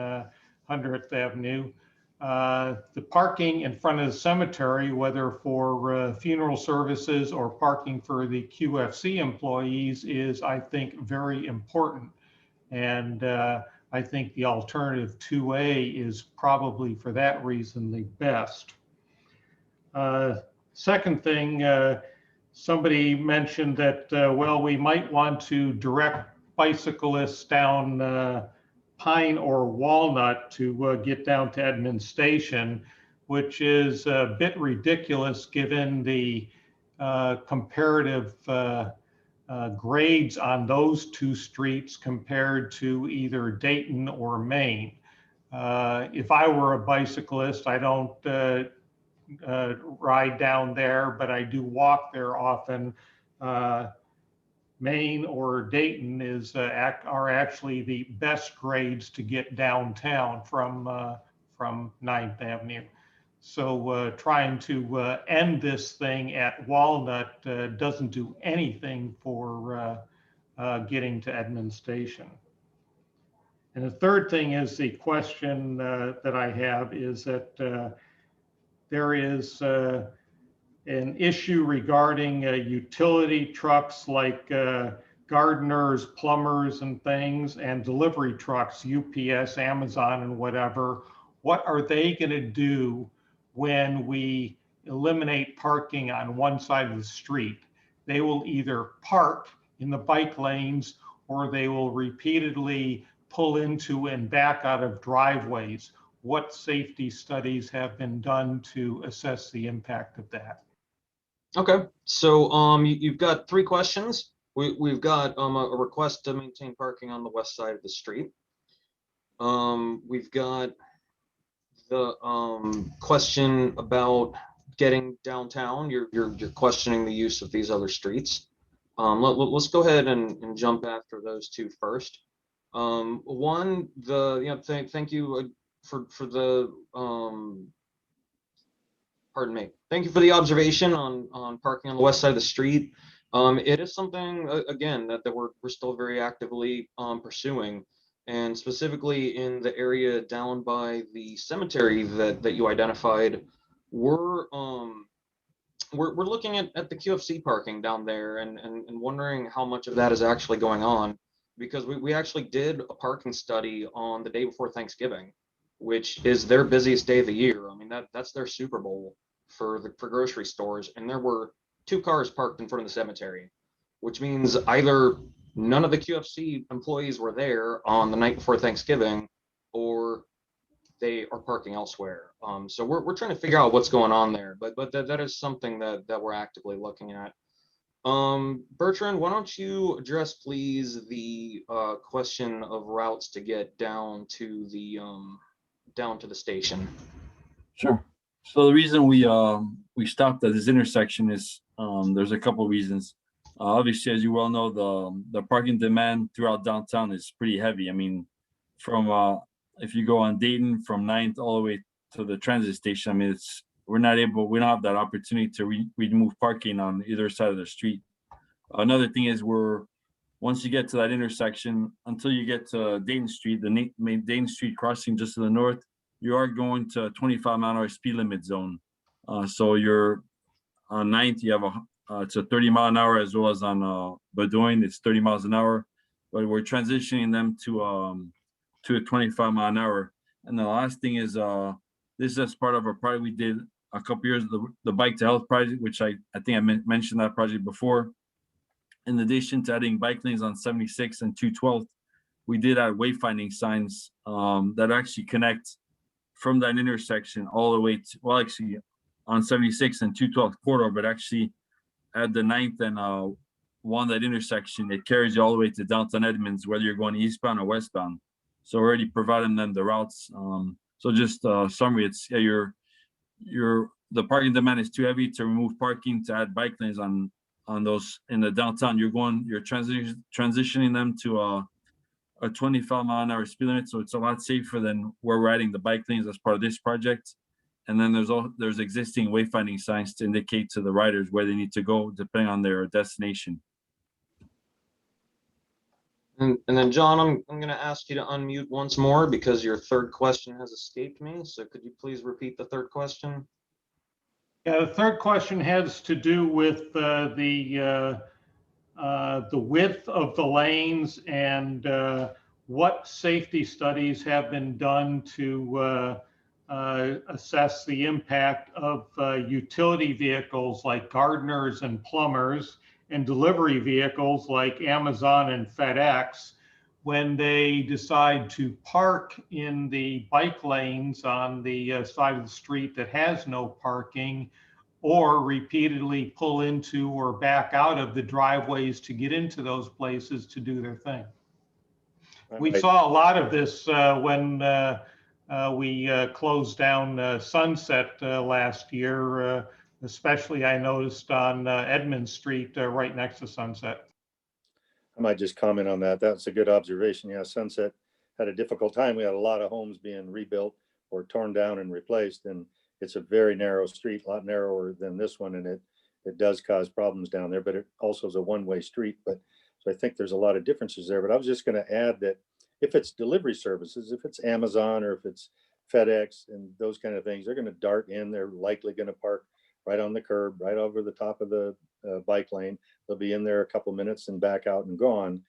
100th Avenue, the parking in front of the cemetery, whether for funeral services or parking for the QFC employees, is, I think, very important. And I think the alternative 2A is probably, for that reason, the best. Second thing, somebody mentioned that, well, we might want to direct bicyclists down Pine or Walnut to get down to Edmond Station, which is a bit ridiculous given the comparative grades on those two streets compared to either Dayton or Maine. If I were a bicyclist, I don't ride down there, but I do walk there often. Main or Dayton are actually the best grades to get downtown from 9th Avenue. So trying to end this thing at Walnut doesn't do anything for getting to Edmond Station. And the third thing is the question that I have is that there is an issue regarding utility trucks like gardeners, plumbers, and things, and delivery trucks, UPS, Amazon, and whatever. What are they going to do when we eliminate parking on one side of the street? They will either park in the bike lanes or they will repeatedly pull into and back out of driveways. What safety studies have been done to assess the impact of that? Okay, so you've got 3 questions. We've got a request to maintain parking on the west side of the street. We've got the question about getting downtown. You're questioning the use of these other streets. Let's go ahead and jump after those 2 first. One, thank you for the pardon me. Thank you for the observation on parking on the west side of the street. It is something, again, that we're still very actively pursuing, and specifically in the area down by the cemetery that you identified. We're looking at the QFC parking down there and wondering how much of that is actually going on, because we actually did a parking study on the day before Thanksgiving, which is their busiest day of the year. I mean, that's their Super Bowl for grocery stores, and there were 2 cars parked in front of the cemetery, which means either none of the QFC employees were there on the night before Thanksgiving, or they are parking elsewhere. So we're trying to figure out what's going on there, but that is something that we're actively looking at. Bertrand, why don't you address, please, the question of routes to get down to the station? Sure. So the reason we stopped at this intersection is there's a couple of reasons. Obviously, as you well know, the parking demand throughout downtown is pretty heavy. I mean, from if you go on Dayton from 9th all the way to the transit station, I mean, we don't have that opportunity to remove parking on either side of the street. Another thing is once you get to that intersection, until you get to Dayton Street, the main Dayton Street crossing just to the north, you are going to a 25-mile-an-hour speed limit zone. So you're on 9th, you have it's a 30-mile-an-hour, as well as on Bedoin, it's 30 miles an hour. But we're transitioning them to a 25-mile-an-hour. And the last thing is this is part of a project we did a couple years, the Bike to Health project, which I think I mentioned that project before. In addition to adding bike lanes on 76 and 212, we did add wayfinding signs that actually connect from that intersection all the way to, well, actually on 76 and 212 corridor, but actually at the 9th and that intersection, it carries you all the way to downtown Edmonds, whether you're going eastbound or westbound. So already providing them the routes. So just summary, it's the parking demand is too heavy to remove parking to add bike lanes on those in the downtown. You're transitioning them to a 25-mile-an-hour speed limit, so it's a lot safer than where we're adding the bike lanes as part of this project. And then there's existing wayfinding signs to indicate to the riders where they need to go depending on their destination. And then John, I'm going to ask you to unmute once more because your 3rd question has escaped me. So could you please repeat the 3rd question? Yeah, the 3rd question has to do with the width of the lanes and what safety studies have been done to assess the impact of utility vehicles like gardeners and plumbers and delivery vehicles like Amazon and FedEx when they decide to park in the bike lanes on the side of the street that has no parking, or repeatedly pull into or back out of the driveways to get into those places to do their thing. We saw a lot of this when we closed down Sunset last year, especially I noticed on Edmond Street right next to Sunset. I might just comment on that. That's a good observation. Yeah, Sunset had a difficult time. We had a lot of homes being rebuilt or torn down and replaced, and it's a very narrow street, a lot narrower than this one, and it does cause problems down there, but it also is a one-way street. But so I think there's a lot of differences there. But I was just going to add that if it's delivery services, if it's Amazon or if it's FedEx and those kind of things, they're going to dart in. They're likely going to park right on the curb, right over the top of the bike lane. They'll be in there a couple minutes and back out and gone,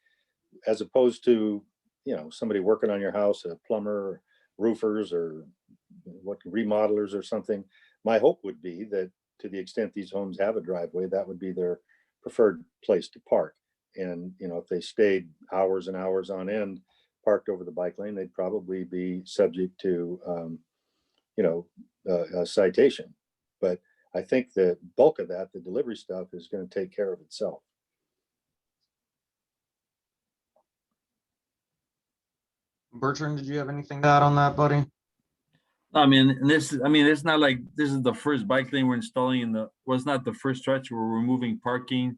as opposed to, you know, somebody working on your house, a plumber, or roofers, or what, remodelers or something. My hope would be that to the extent these homes have a driveway, that would be their preferred place to park. And, you know, if they stayed hours and hours on end parked over the bike lane, they'd probably be subject to, you know, a citation. But I think the bulk of that, the delivery stuff, is going to take care of itself. Bertrand, did you have anything to add on that, buddy? I mean, it's not like this is the first bike lane we're installing in the, well, it's not the first stretch where we're removing parking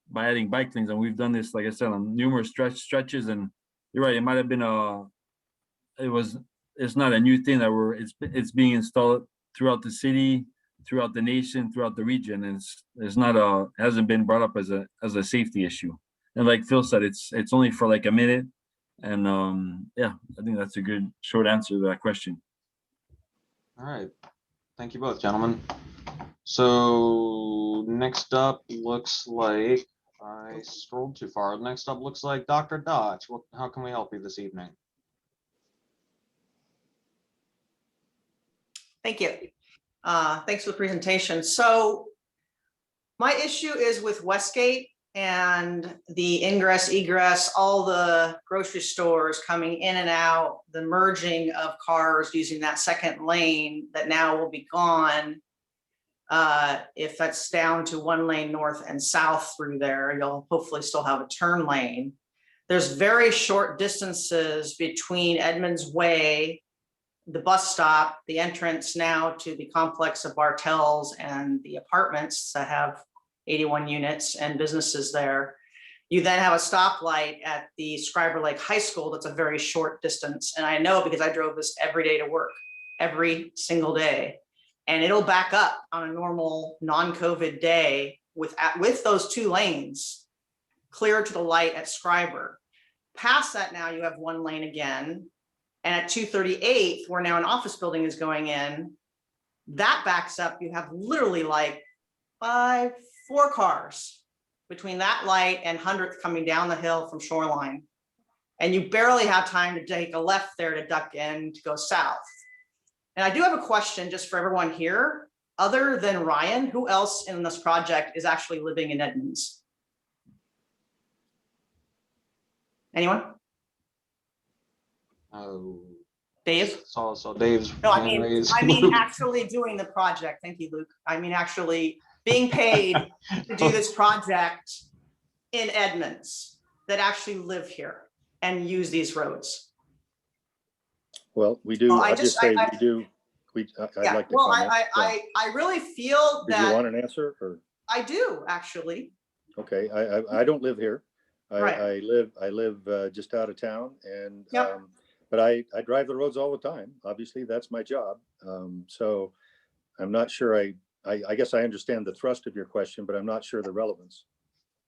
by adding bike lanes. And we've done this, like I said, on numerous stretches. And you're right, it might have been it's not a new thing that it's being installed throughout the city, throughout the nation, throughout the region. And it hasn't been brought up as a safety issue. And like Phil said, it's only for like a minute. And yeah, I think that's a good short answer to that question. All right. Thank you both, gentlemen. So next up looks like I scrolled too far. Next up looks like Dr. Dodge. How can we help you this evening? Thank you. Thanks for the presentation. So my issue is with Westgate and the ingress, egress, all the grocery stores coming in and out, the merging of cars using that second lane that now will be gone. If that's down to one lane north and south through there, you'll hopefully still have a turn lane. There's very short distances between Edmonds Way, the bus stop, the entrance now to the complex of Bartels and the apartments that have 81 units and businesses there. You then have a stoplight at the Scriber Lake High School. That's a very short distance. And I know because I drove this every day to work, every single day. And it'll back up on a normal non-COVID day with those two lanes clear to the light at Scriber. Past that now you have one lane again. And at 238th, where now an office building is going in, that backs up. You have literally like 4 cars between that light and 100th coming down the hill from Shoreline. And you barely have time to take a left there to duck in to go south. And I do have a question just for everyone here. Other than Ryan, who else in this project is actually living in Edmonds? Anyone? Dave? So Dave's. No, I mean actually doing the project. Thank you, Luke. I mean actually being paid to do this project in Edmonds that actually live here and use these roads. Well, we do. Well, I'd like to comment. I really feel that. Did you want an answer? Or? I do actually. Okay, I don't live here. Right. I live just out of town, and but I drive the roads all the time. Obviously, that's my job. So I'm not sure. I guess I understand the thrust of your question, but I'm not sure the relevance.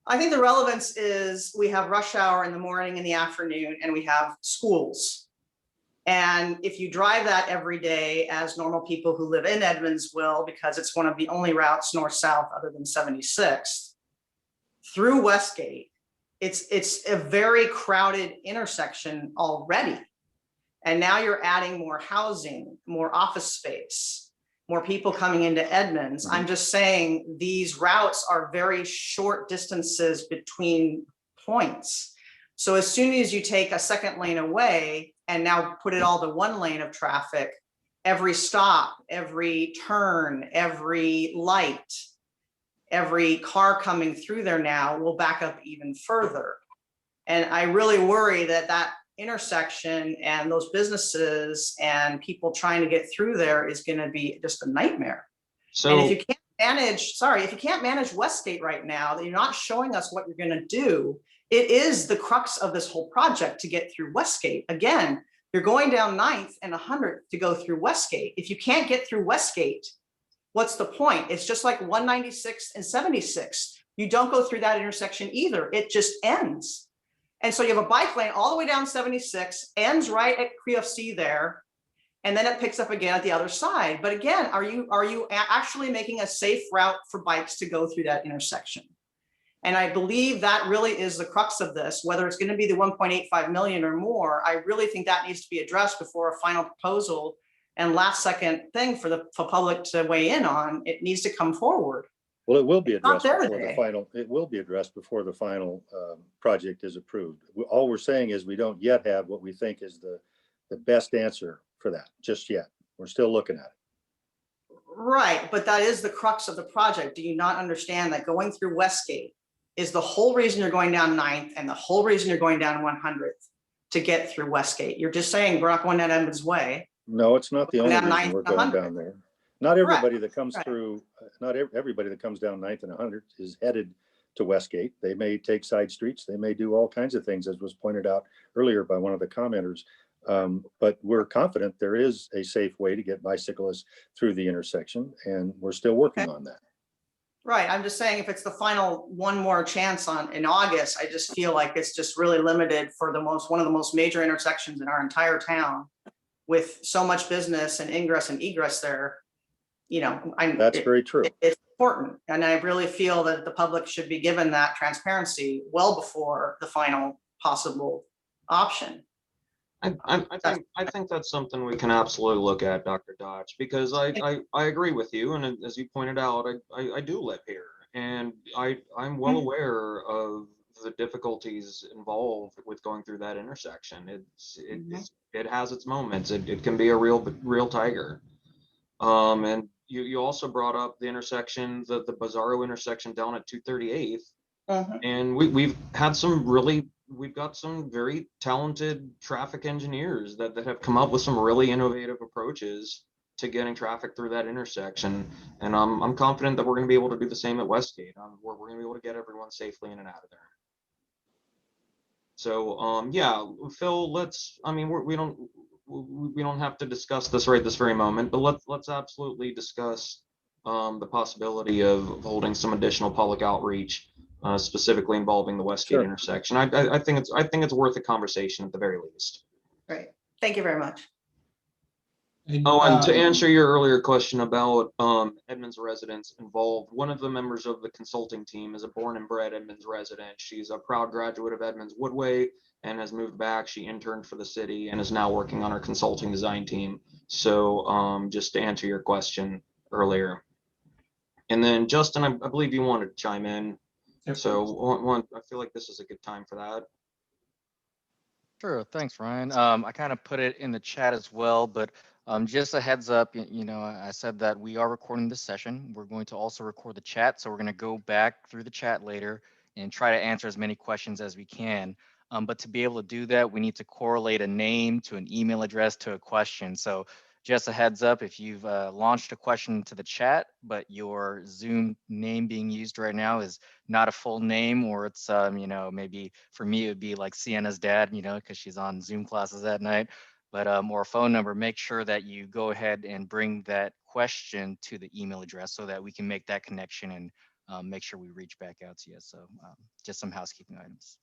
I think the relevance is we have rush hour in the morning and the afternoon, and we have schools. And if you drive that every day, as normal people who live in Edmonds will, because it's one of the only routes north-south other than 76, through Westgate, it's a very crowded intersection already. And now you're adding more housing, more office space, more people coming into Edmonds. I'm just saying these routes are very short distances between points. So as soon as you take a second lane away and now put it all to one lane of traffic, every stop, every turn, every light, every car coming through there now will back up even further. And I really worry that that intersection and those businesses and people trying to get through there is going to be just a nightmare. So, and if you can't manage, if you can't manage Westgate right now, that you're not showing us what you're going to do, It is the crux of this whole project to get through Westgate. Again, you're going down 9th and 100th to go through Westgate. If you can't get through Westgate, what's the point? It's just like 196 and 76. You don't go through that intersection either. It just ends. And so you have a bike lane all the way down 76, ends right at CREFC there, and then it picks up again at the other side. But again, are you actually making a safe route for bikes to go through that intersection? And I believe that really is the crux of this, whether it's going to be the 1.85 million or more. I really think that needs to be addressed before a final proposal and last second thing for the public to weigh in on. It needs to come forward. Well, it will be It's not addressed there before the today. final, it will be addressed before the final project is approved. All we're saying is we don't yet have what we think is the best answer for that just yet. We're still looking at it. Right, but that is the crux of the project. Do you not understand that going through Westgate is the whole reason you're going down 9th and the whole reason you're going down 100th to get through Westgate? You're just saying we're not going down Edmonds Way. No, it's not the Going only down reason 9th we're and going 100th. down there. Not everybody Correct. that comes Right. through, not everybody that comes down 9th and 100th is headed to Westgate. They may take side streets. They may do all kinds of things, as was pointed out earlier by one of the commenters. But we're confident there is a safe way to get bicyclists through the intersection, and we're still working on that. Right, I'm just saying if it's the final one more chance in August, I just feel like it's just really limited for one of the most major intersections in our entire town with so much business and ingress and egress there. You know, That's very true. It's important. And I really feel that the public should be given that transparency well before the final possible option. I think that's something we can absolutely look at, Dr. Dodge, because I agree with you. And as you pointed out, I do live here, and I'm well aware of the difficulties involved with going through that intersection. It has its moments. It can be a real tiger. And you also brought up the intersection, the Bizarro intersection down at 238th. And we've got some very talented traffic engineers that have come up with some really innovative approaches to getting traffic through that intersection. And I'm confident that we're going to be able to do the same at Westgate. We're going to be able to get everyone safely in and out of there. So yeah, Phil, we don't have to discuss this right this very moment, but let's absolutely discuss the possibility of holding some additional public outreach, specifically involving the Westgate intersection. I think it's worth a conversation at the very least. Great, thank you very much. Oh, and to answer your earlier question about Edmonds residents involved, one of the members of the consulting team is a born and bred Edmonds resident. She's a proud graduate of Edmonds Woodway and has moved back. She interned for the city and is now working on our consulting design team. So just to answer your question earlier. And then Justin, I believe you wanted to chime in. So I feel like this is a good time for that. Sure, thanks, Ryan. I kind of put it in the chat as well, but just a heads up, I said that we are recording this session. We're going to also record the chat, so we're going to go back through the chat later and try to answer as many questions as we can. But to be able to do that, we need to correlate a name to an email address to a question. So just a heads up, if you've launched a question to the chat, but your Zoom name being used right now is not a full name, or it's, maybe for me, it would be like Sienna's dad, because she's on Zoom classes at night, but or a phone number, make sure that you go ahead and bring that question to the email address so that we can make that connection and make sure we reach back out to you. So just some housekeeping items.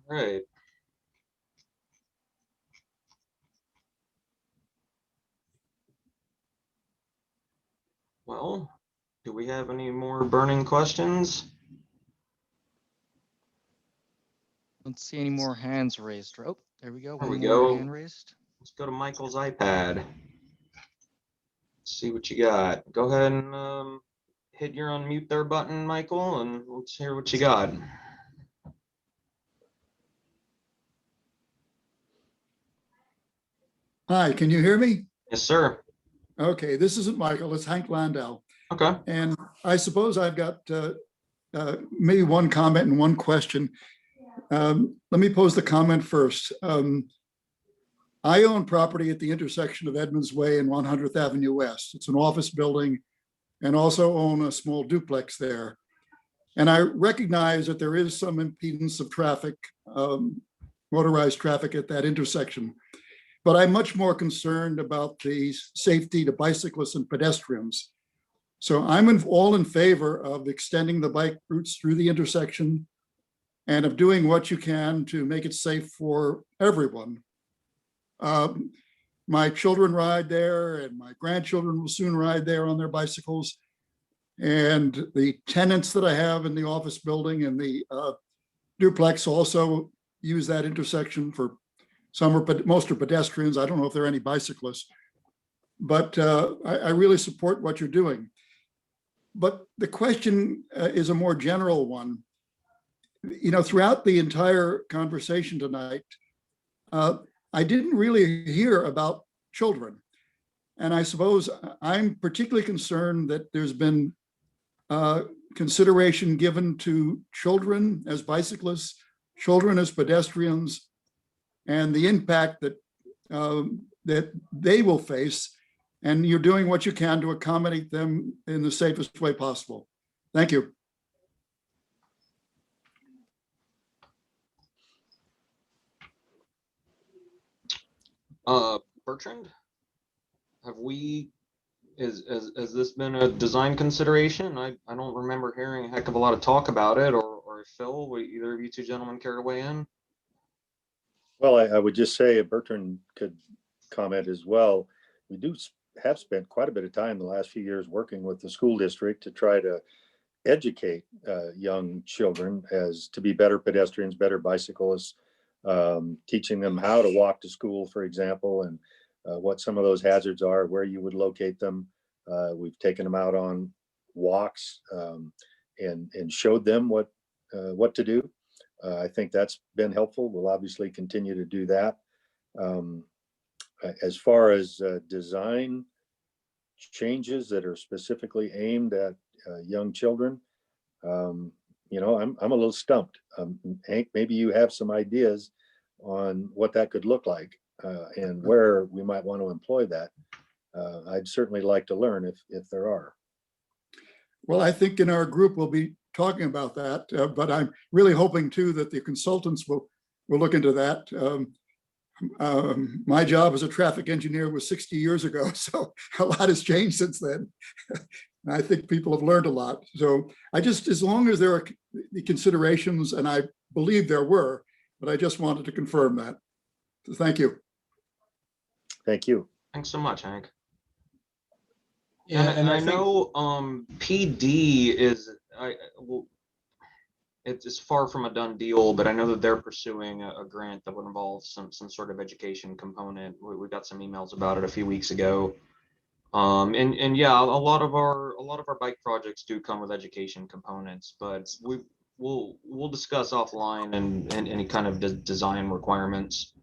Right. Well, do we have any more burning questions? Don't see any more hands raised. Oh, there we go. There we One more go. hand raised. Let's go to Michael's iPad. Let's see what you got. Go ahead and hit your unmute there button, Michael, and let's hear what you got. Hi, can you hear me? Yes, sir. Okay, this isn't Michael, it's Hank Landau. Okay. And I suppose I've got maybe one comment and one question. Let me pose the comment first. I own property at the intersection of Edmonds Way and 100th Avenue West. It's an office building and also own a small duplex there. And I recognize that there is some impedance of traffic, motorized traffic at that intersection. But I'm much more concerned about the safety to bicyclists and pedestrians. So I'm all in favor of extending the bike routes through the intersection and of doing what you can to make it safe for everyone. My children ride there and my grandchildren will soon ride there on their bicycles. And the tenants that I have in the office building and the duplex also use that intersection for some are, but most are pedestrians. I don't know if there are any bicyclists, but I really support what you're doing. But the question is a more general one. You know, throughout the entire conversation tonight, I didn't really hear about children. And I suppose I'm particularly concerned that there's been consideration given to children as bicyclists, children as pedestrians, and the impact that that they will face. And you're doing what you can to accommodate them in the safest way possible. Thank you. Bertrand, has this been a design consideration? I don't remember hearing a heck of a lot of talk about it, or Phil, would either of you two gentlemen care to weigh in? Well, I would just say, if Bertrand could comment as well, we have spent quite a bit of time the last few years working with the school district to try to educate young children as to be better pedestrians, better bicyclists, teaching them how to walk to school, for example, and what some of those hazards are, where you would locate them. We've taken them out on walks and showed them what to do. I think that's been helpful. We'll obviously continue to do that. As far as design changes that are specifically aimed at young children, you know, I'm a little stumped. Hank, maybe you have some ideas on what that could look like and where we might want to employ that. I'd certainly like to learn if there are. Well, I think in our group we'll be talking about that, but I'm really hoping too that the consultants will look into that. My job as a traffic engineer was 60 years ago, so a lot has changed since then. I think people have learned a lot. So as long as there are the considerations, and I believe there were, but I just wanted to confirm that. So thank you. Thank you. Thanks so much, Hank. Yeah, and I know PD is, it's far from a done deal, but I know that they're pursuing a grant that would involve some sort of education component. We got some emails about it a few weeks ago. And yeah, a lot of our bike projects do come with education components, but we'll discuss offline and any kind of design requirements.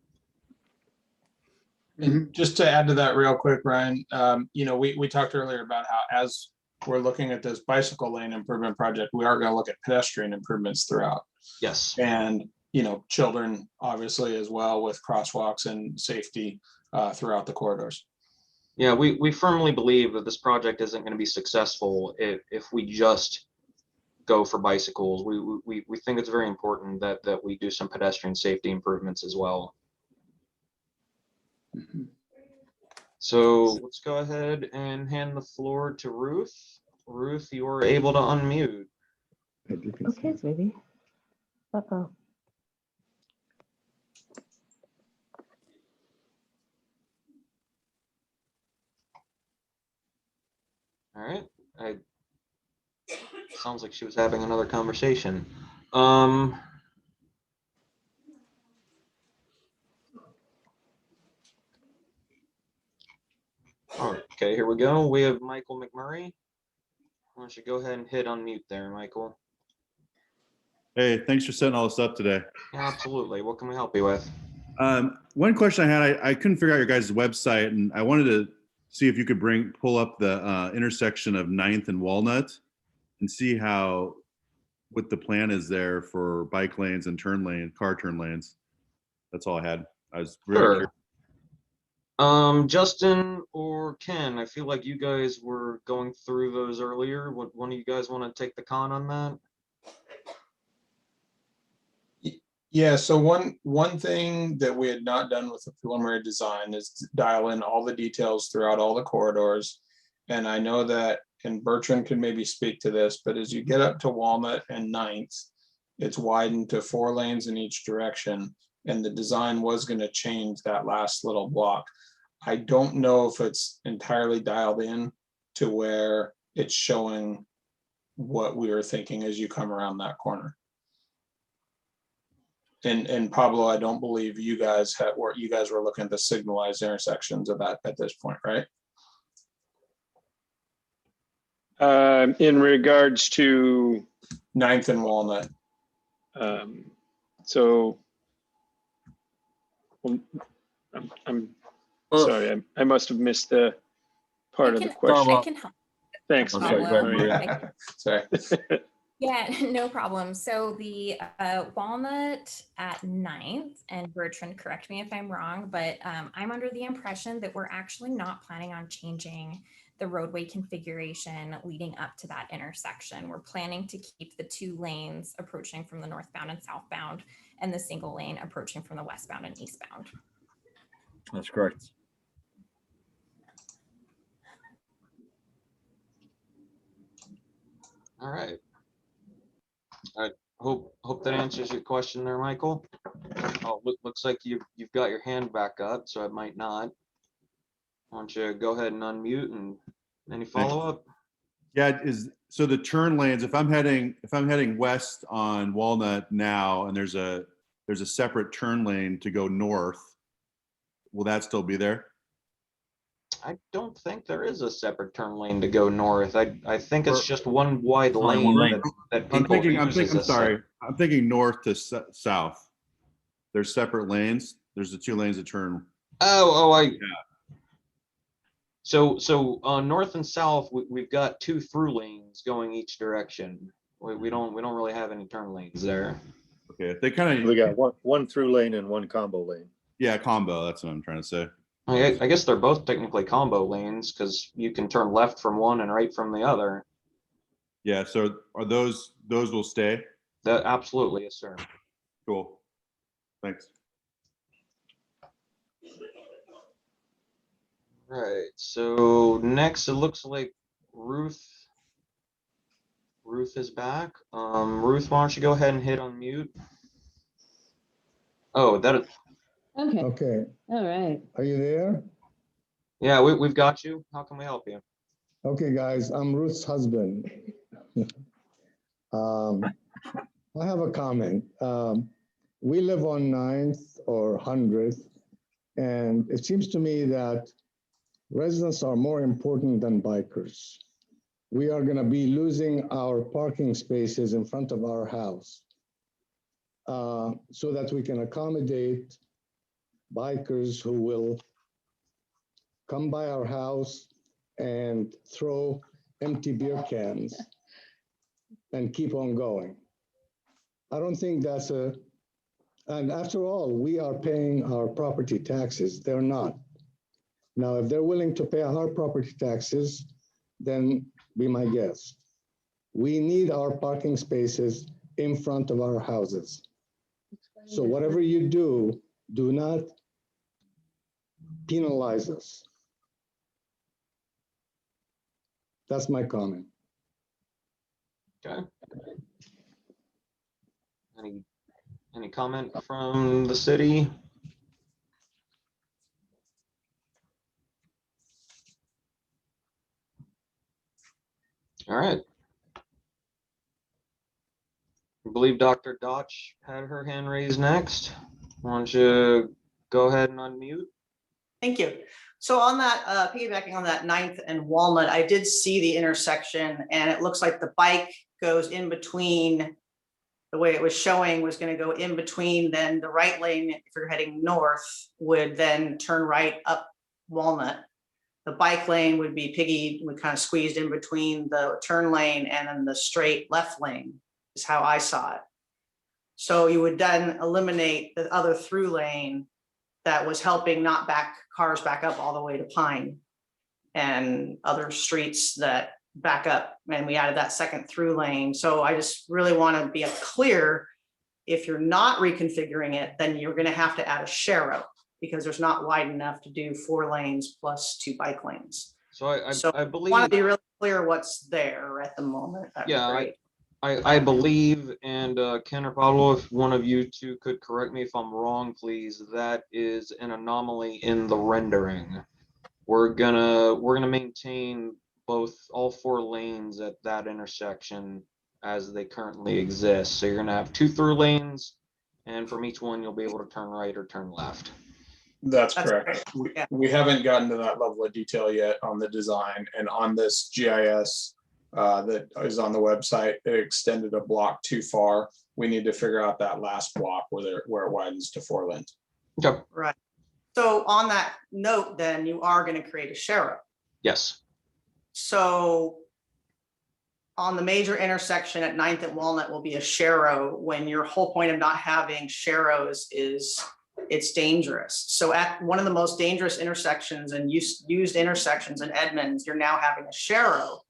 And just to add to that real quick, Ryan, you know, we talked earlier about how as we're looking at this bicycle lane improvement project, we are going to look at pedestrian improvements throughout. Yes. And, you know, children obviously as well, with crosswalks and safety throughout the corridors. Yeah, we firmly believe that this project isn't going to be successful if we just go for bicycles. We think it's very important that we do some pedestrian safety improvements as well. Mm-hmm. So let's go ahead and hand the floor to Ruth. Ruth, you are able to unmute. Okay, sweetie. Uh-oh. All right. Sounds like she was having another conversation. Okay, here we go. We have Michael McMurray. Why don't you go ahead and hit unmute there, Michael? Hey, thanks for setting all this up today. Yeah, absolutely. What can we help you with? One question I had, I couldn't figure out your guys' website, and I wanted to see if you could pull up the intersection of 9th and Walnut and see what the plan is there for bike lanes and car turn lanes. That's all I had. I was really curious. Justin or Ken, I feel like you guys were going through those earlier. Would one of you guys want to take the con on that? Yeah, so one thing that we had not done with the preliminary design is to dial in all the details throughout all the corridors. And I know that, and Bertrand can maybe speak to this, but as you get up to Walnut and Ninth, it's widened to 4 lanes in each direction. And the design was going to change that last little block. I don't know if it's entirely dialed in to where it's showing what we were thinking as you come around that corner. And Pablo, I don't believe you guys were looking to signalize intersections of that at this point, right? In regards to Ninth and Walnut. So I'm sorry, I must have missed the part of the question. I can help. Thanks. Sorry. Yeah, no problem. So the Walnut at 9th, and Bertrand, correct me if I'm wrong, but I'm under the impression that we're actually not planning on changing the roadway configuration leading up to that intersection. We're planning to keep the 2 lanes approaching from the northbound and southbound, and the single lane approaching from the westbound and eastbound. That's correct. All right. I hope that answers your question there, Michael. Oh, looks like you've got your hand back up, so it might not. Why don't you go ahead and unmute, and any follow-up? Yeah, so the turn lanes, if I'm heading west on Walnut now, and there's a separate turn lane to go north, will that still be there? I don't think there is a separate turn lane to go north. I think it's just one wide lane that people I'm thinking north to south. There's separate lanes. There's the 2 lanes that turn. Yeah. So north and south, we've got 2 through lanes going each direction. We don't really have any turn lanes there. Okay, they kind of. We got one through lane and 1 combo lane. Yeah, combo. That's what I'm trying to say. I guess they're both technically combo lanes because you can turn left from one and right from the other. Yeah. So are those will stay? That absolutely, yes, sir. Cool. Thanks. Right. So next, it looks like Ruth is back. Ruth, why don't you go ahead and hit unmute? Oh, that. Okay. Okay. All right. Are you there? Yeah, we've got you. How can we help you? Okay, guys, I'm Ruth's husband. I have a comment. We live on 9th or 100th, and it seems to me that residents are more important than bikers. We are going to be losing our parking spaces in front of our house so that we can accommodate bikers who will come by our house and throw empty beer cans and keep on going. I don't think that's and after all, we are paying our property taxes. They're not. Now, if they're willing to pay our property taxes, then be my guest. We need our parking spaces in front of our houses. So whatever you do, do not penalize us. That's my comment. Okay. Any comment from the city? All right. I believe Dr. Dotch had her hand raised next. Why don't you go ahead and unmute? Thank you. So on that, piggybacking on that 9th and Walnut, I did see the intersection, and it looks like the bike goes in between. The way it was showing was going to go in between, then the right lane, if you're heading north, would then turn right up Walnut. The bike lane would be kind of squeezed in between the turn lane and then the straight left lane is how I saw it. So you would then eliminate the other through lane that was helping not back cars back up all the way to Pine and other streets that back up. And we added that second through lane. So I just really want to be clear, if you're not reconfiguring it, then you're going to have to add a share road because there's not wide enough to do 4 lanes plus 2 bike lanes. So I believe. Want to be really clear what's there at the moment. That'd be Yeah, great. I believe, and Ken or Pablo, if one of you two could correct me if I'm wrong, please, that is an anomaly in the rendering. We're gonna maintain all 4 lanes at that intersection as they currently exist. So you're gonna have 2 through lanes, and from each one you'll be able to turn right or turn left. That's correct. We haven't gotten to that level of detail yet on the design, and on this GIS that is on the website, it extended a block too far. We need to figure out that last block where it widens to 4 lanes. Okay. Right. So on that note, then you are going to create a share road. Yes. So on the major intersection at 9th and Walnut will be a share road, when your whole point of not having share roads is it's dangerous. So at one of the most dangerous intersections and used intersections in Edmonds, you're now having a share road.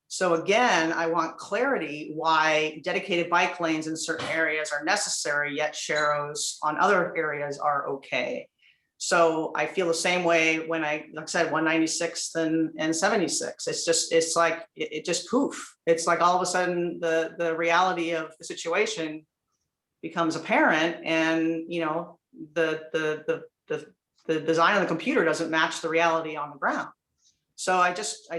So again, I want clarity why dedicated bike lanes in certain areas are necessary, yet share roads on other areas are okay. So I feel the same way when like I said, 196th and 76. It's like, it just poof. It's like all of a sudden the reality of the situation becomes apparent, and the design of the computer doesn't match the reality on the ground. So I just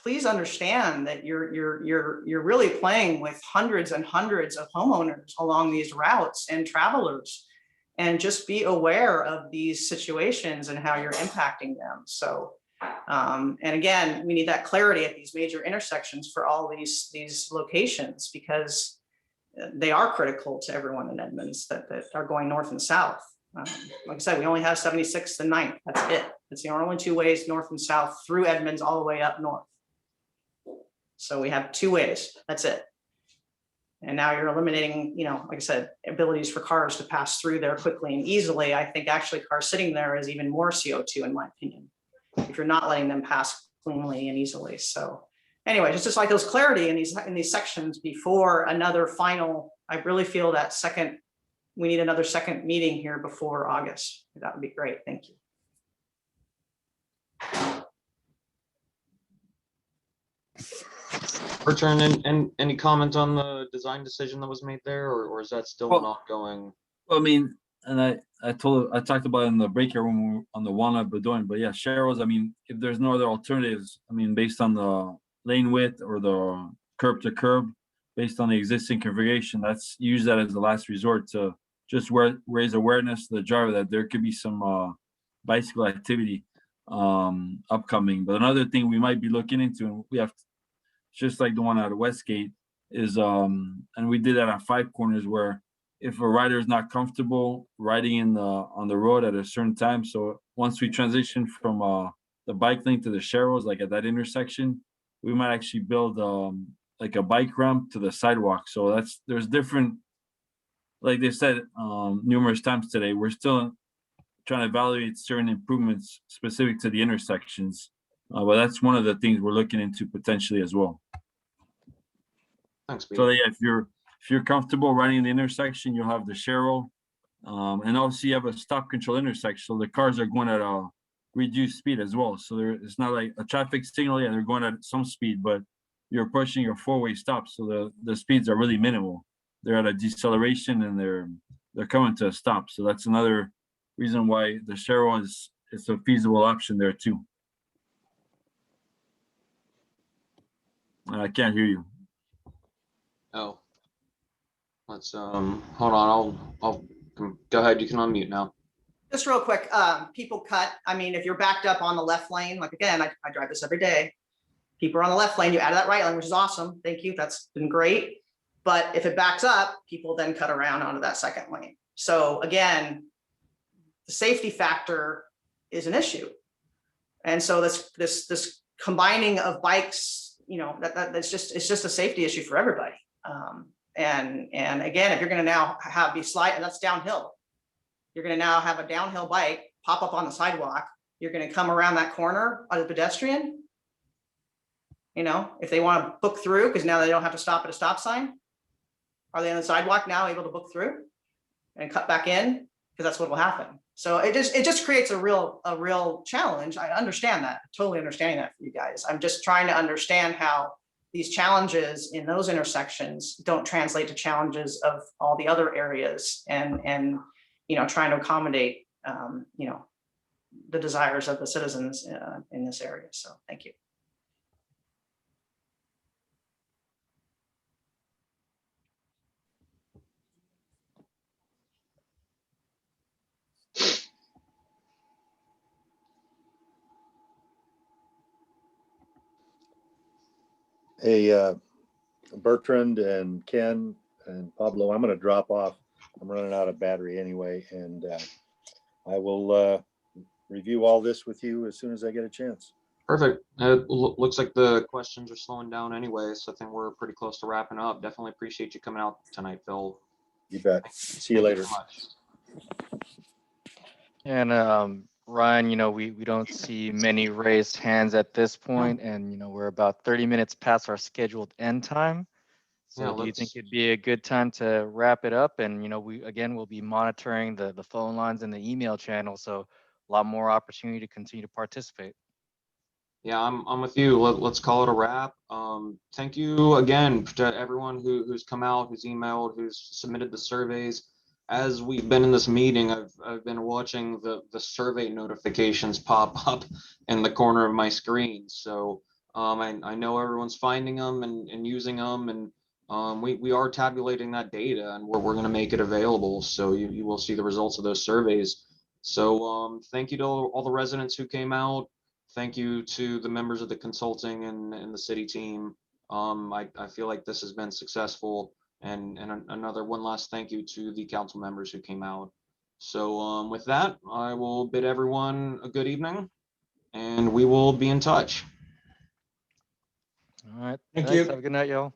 please understand that you're really playing with hundreds and hundreds of homeowners along these routes and travelers, and just be aware of these situations and how you're impacting them. So, and again, we need that clarity at these major intersections for all these locations, because they are critical to everyone in Edmonds that are going north and south. Like I said, we only have 76th and 9th. That's it. It's the only 2 ways north and south through Edmonds all the way up north. So we have 2 ways. That's it. And now you're eliminating, like I said, abilities for cars to pass through there quickly and easily. I think actually cars sitting there is even more CO2, in my opinion, if you're not letting them pass cleanly and easily. So anyway, it's just like those clarity in these sections before another final. I really feel that we need another second meeting here before August. That would be great. Thank you. Bertrand, and any comment on the design decision that was made there, or is that still an ongoing? Well, I mean, and I talked about it in the breakout room on the Walnut Bedoin, but yeah, Sharrows, I mean, if there's no other alternatives, I mean, based on the lane width or the curb to curb, based on the existing configuration, use that as the last resort to just raise awareness to the driver that there could be some bicycle activity upcoming. But another thing we might be looking into, and we have just like the one out of Westgate, is and we did that at 5 corners, where if a rider is not comfortable riding on the road at a certain time, so once we transition from the bike lane to the Sharrows, like at that intersection, we might actually build like a bike ramp to the sidewalk. So there's different, like they said numerous times today, we're still trying to evaluate certain improvements specific to the intersections. But that's one of the things we're looking into potentially as well. Thanks, Peter. So yeah, if you're comfortable riding in the intersection, you'll have the Sharrow, and also you have a stop control intersection, so the cars are going at a reduced speed as well. So it's not like a traffic signal. Yeah, they're going at some speed, but you're pushing your 4-way stop, so the speeds are really minimal. They're at a deceleration and they're coming to a stop. So that's another reason why the Sharrow is a feasible option there too. I can't hear you. Oh, let's hold on. I'll go ahead. You can unmute now. Just real quick, people cut. I mean, if you're backed up on the left lane, like again, I drive this every day. People are on the left lane, you added that right lane, which is awesome. Thank you. That's been great. But if it backs up, people then cut around onto that second lane. So again, the safety factor is an issue. And so this combining of bikes, it's just a safety issue for everybody. And again, if you're going to now be slide, and that's downhill. You're gonna now have a downhill bike pop up on the sidewalk. You're gonna come around that corner as a pedestrian. You know, if they want to book through, because now they don't have to stop at a stop sign. Are they on the sidewalk now able to book through and cut back in? Because that's what will happen. So it just creates a real challenge. I understand that, totally understanding that for you guys. I'm just trying to understand how these challenges in those intersections don't translate to challenges of all the other areas, and you know, trying to accommodate you know, the desires of the citizens in this area. So thank you. Hey, Bertrand and Ken and Pablo, I'm going to drop off. I'm running out of battery anyway, and I will review all this with you as soon as I get a chance. Perfect. It looks like the questions are slowing down anyway, so I think we're pretty close to wrapping up. Definitely appreciate you coming out tonight, Phil. You bet. See you later. And Ryan, you know, we don't see many raised hands at this point, and you know, we're about 30 minutes past our scheduled end time. So Yeah, do you think it'd be a good time to wrap it up? And you know, we'll be monitoring the phone lines and the email channel, so a lot more opportunity to continue to participate. Yeah, I'm with you. Let's call it a wrap. Thank you again to everyone who's come out, who's emailed, who's submitted the surveys. As we've been in this meeting, I've been watching the survey notifications pop up in the corner of my screen. So I know everyone's finding them and using them, and we are tabulating that data, and we're going to make it available. So you will see the results of those surveys. So thank you to all the residents who came out. Thank you to the members of the consulting and the city team. I feel like this has been successful, and another one last thank you to the council members who came out. So with that, I will bid everyone a good evening, and we will be in touch. All right. Thank Thanks. you. Have a good night, y'all.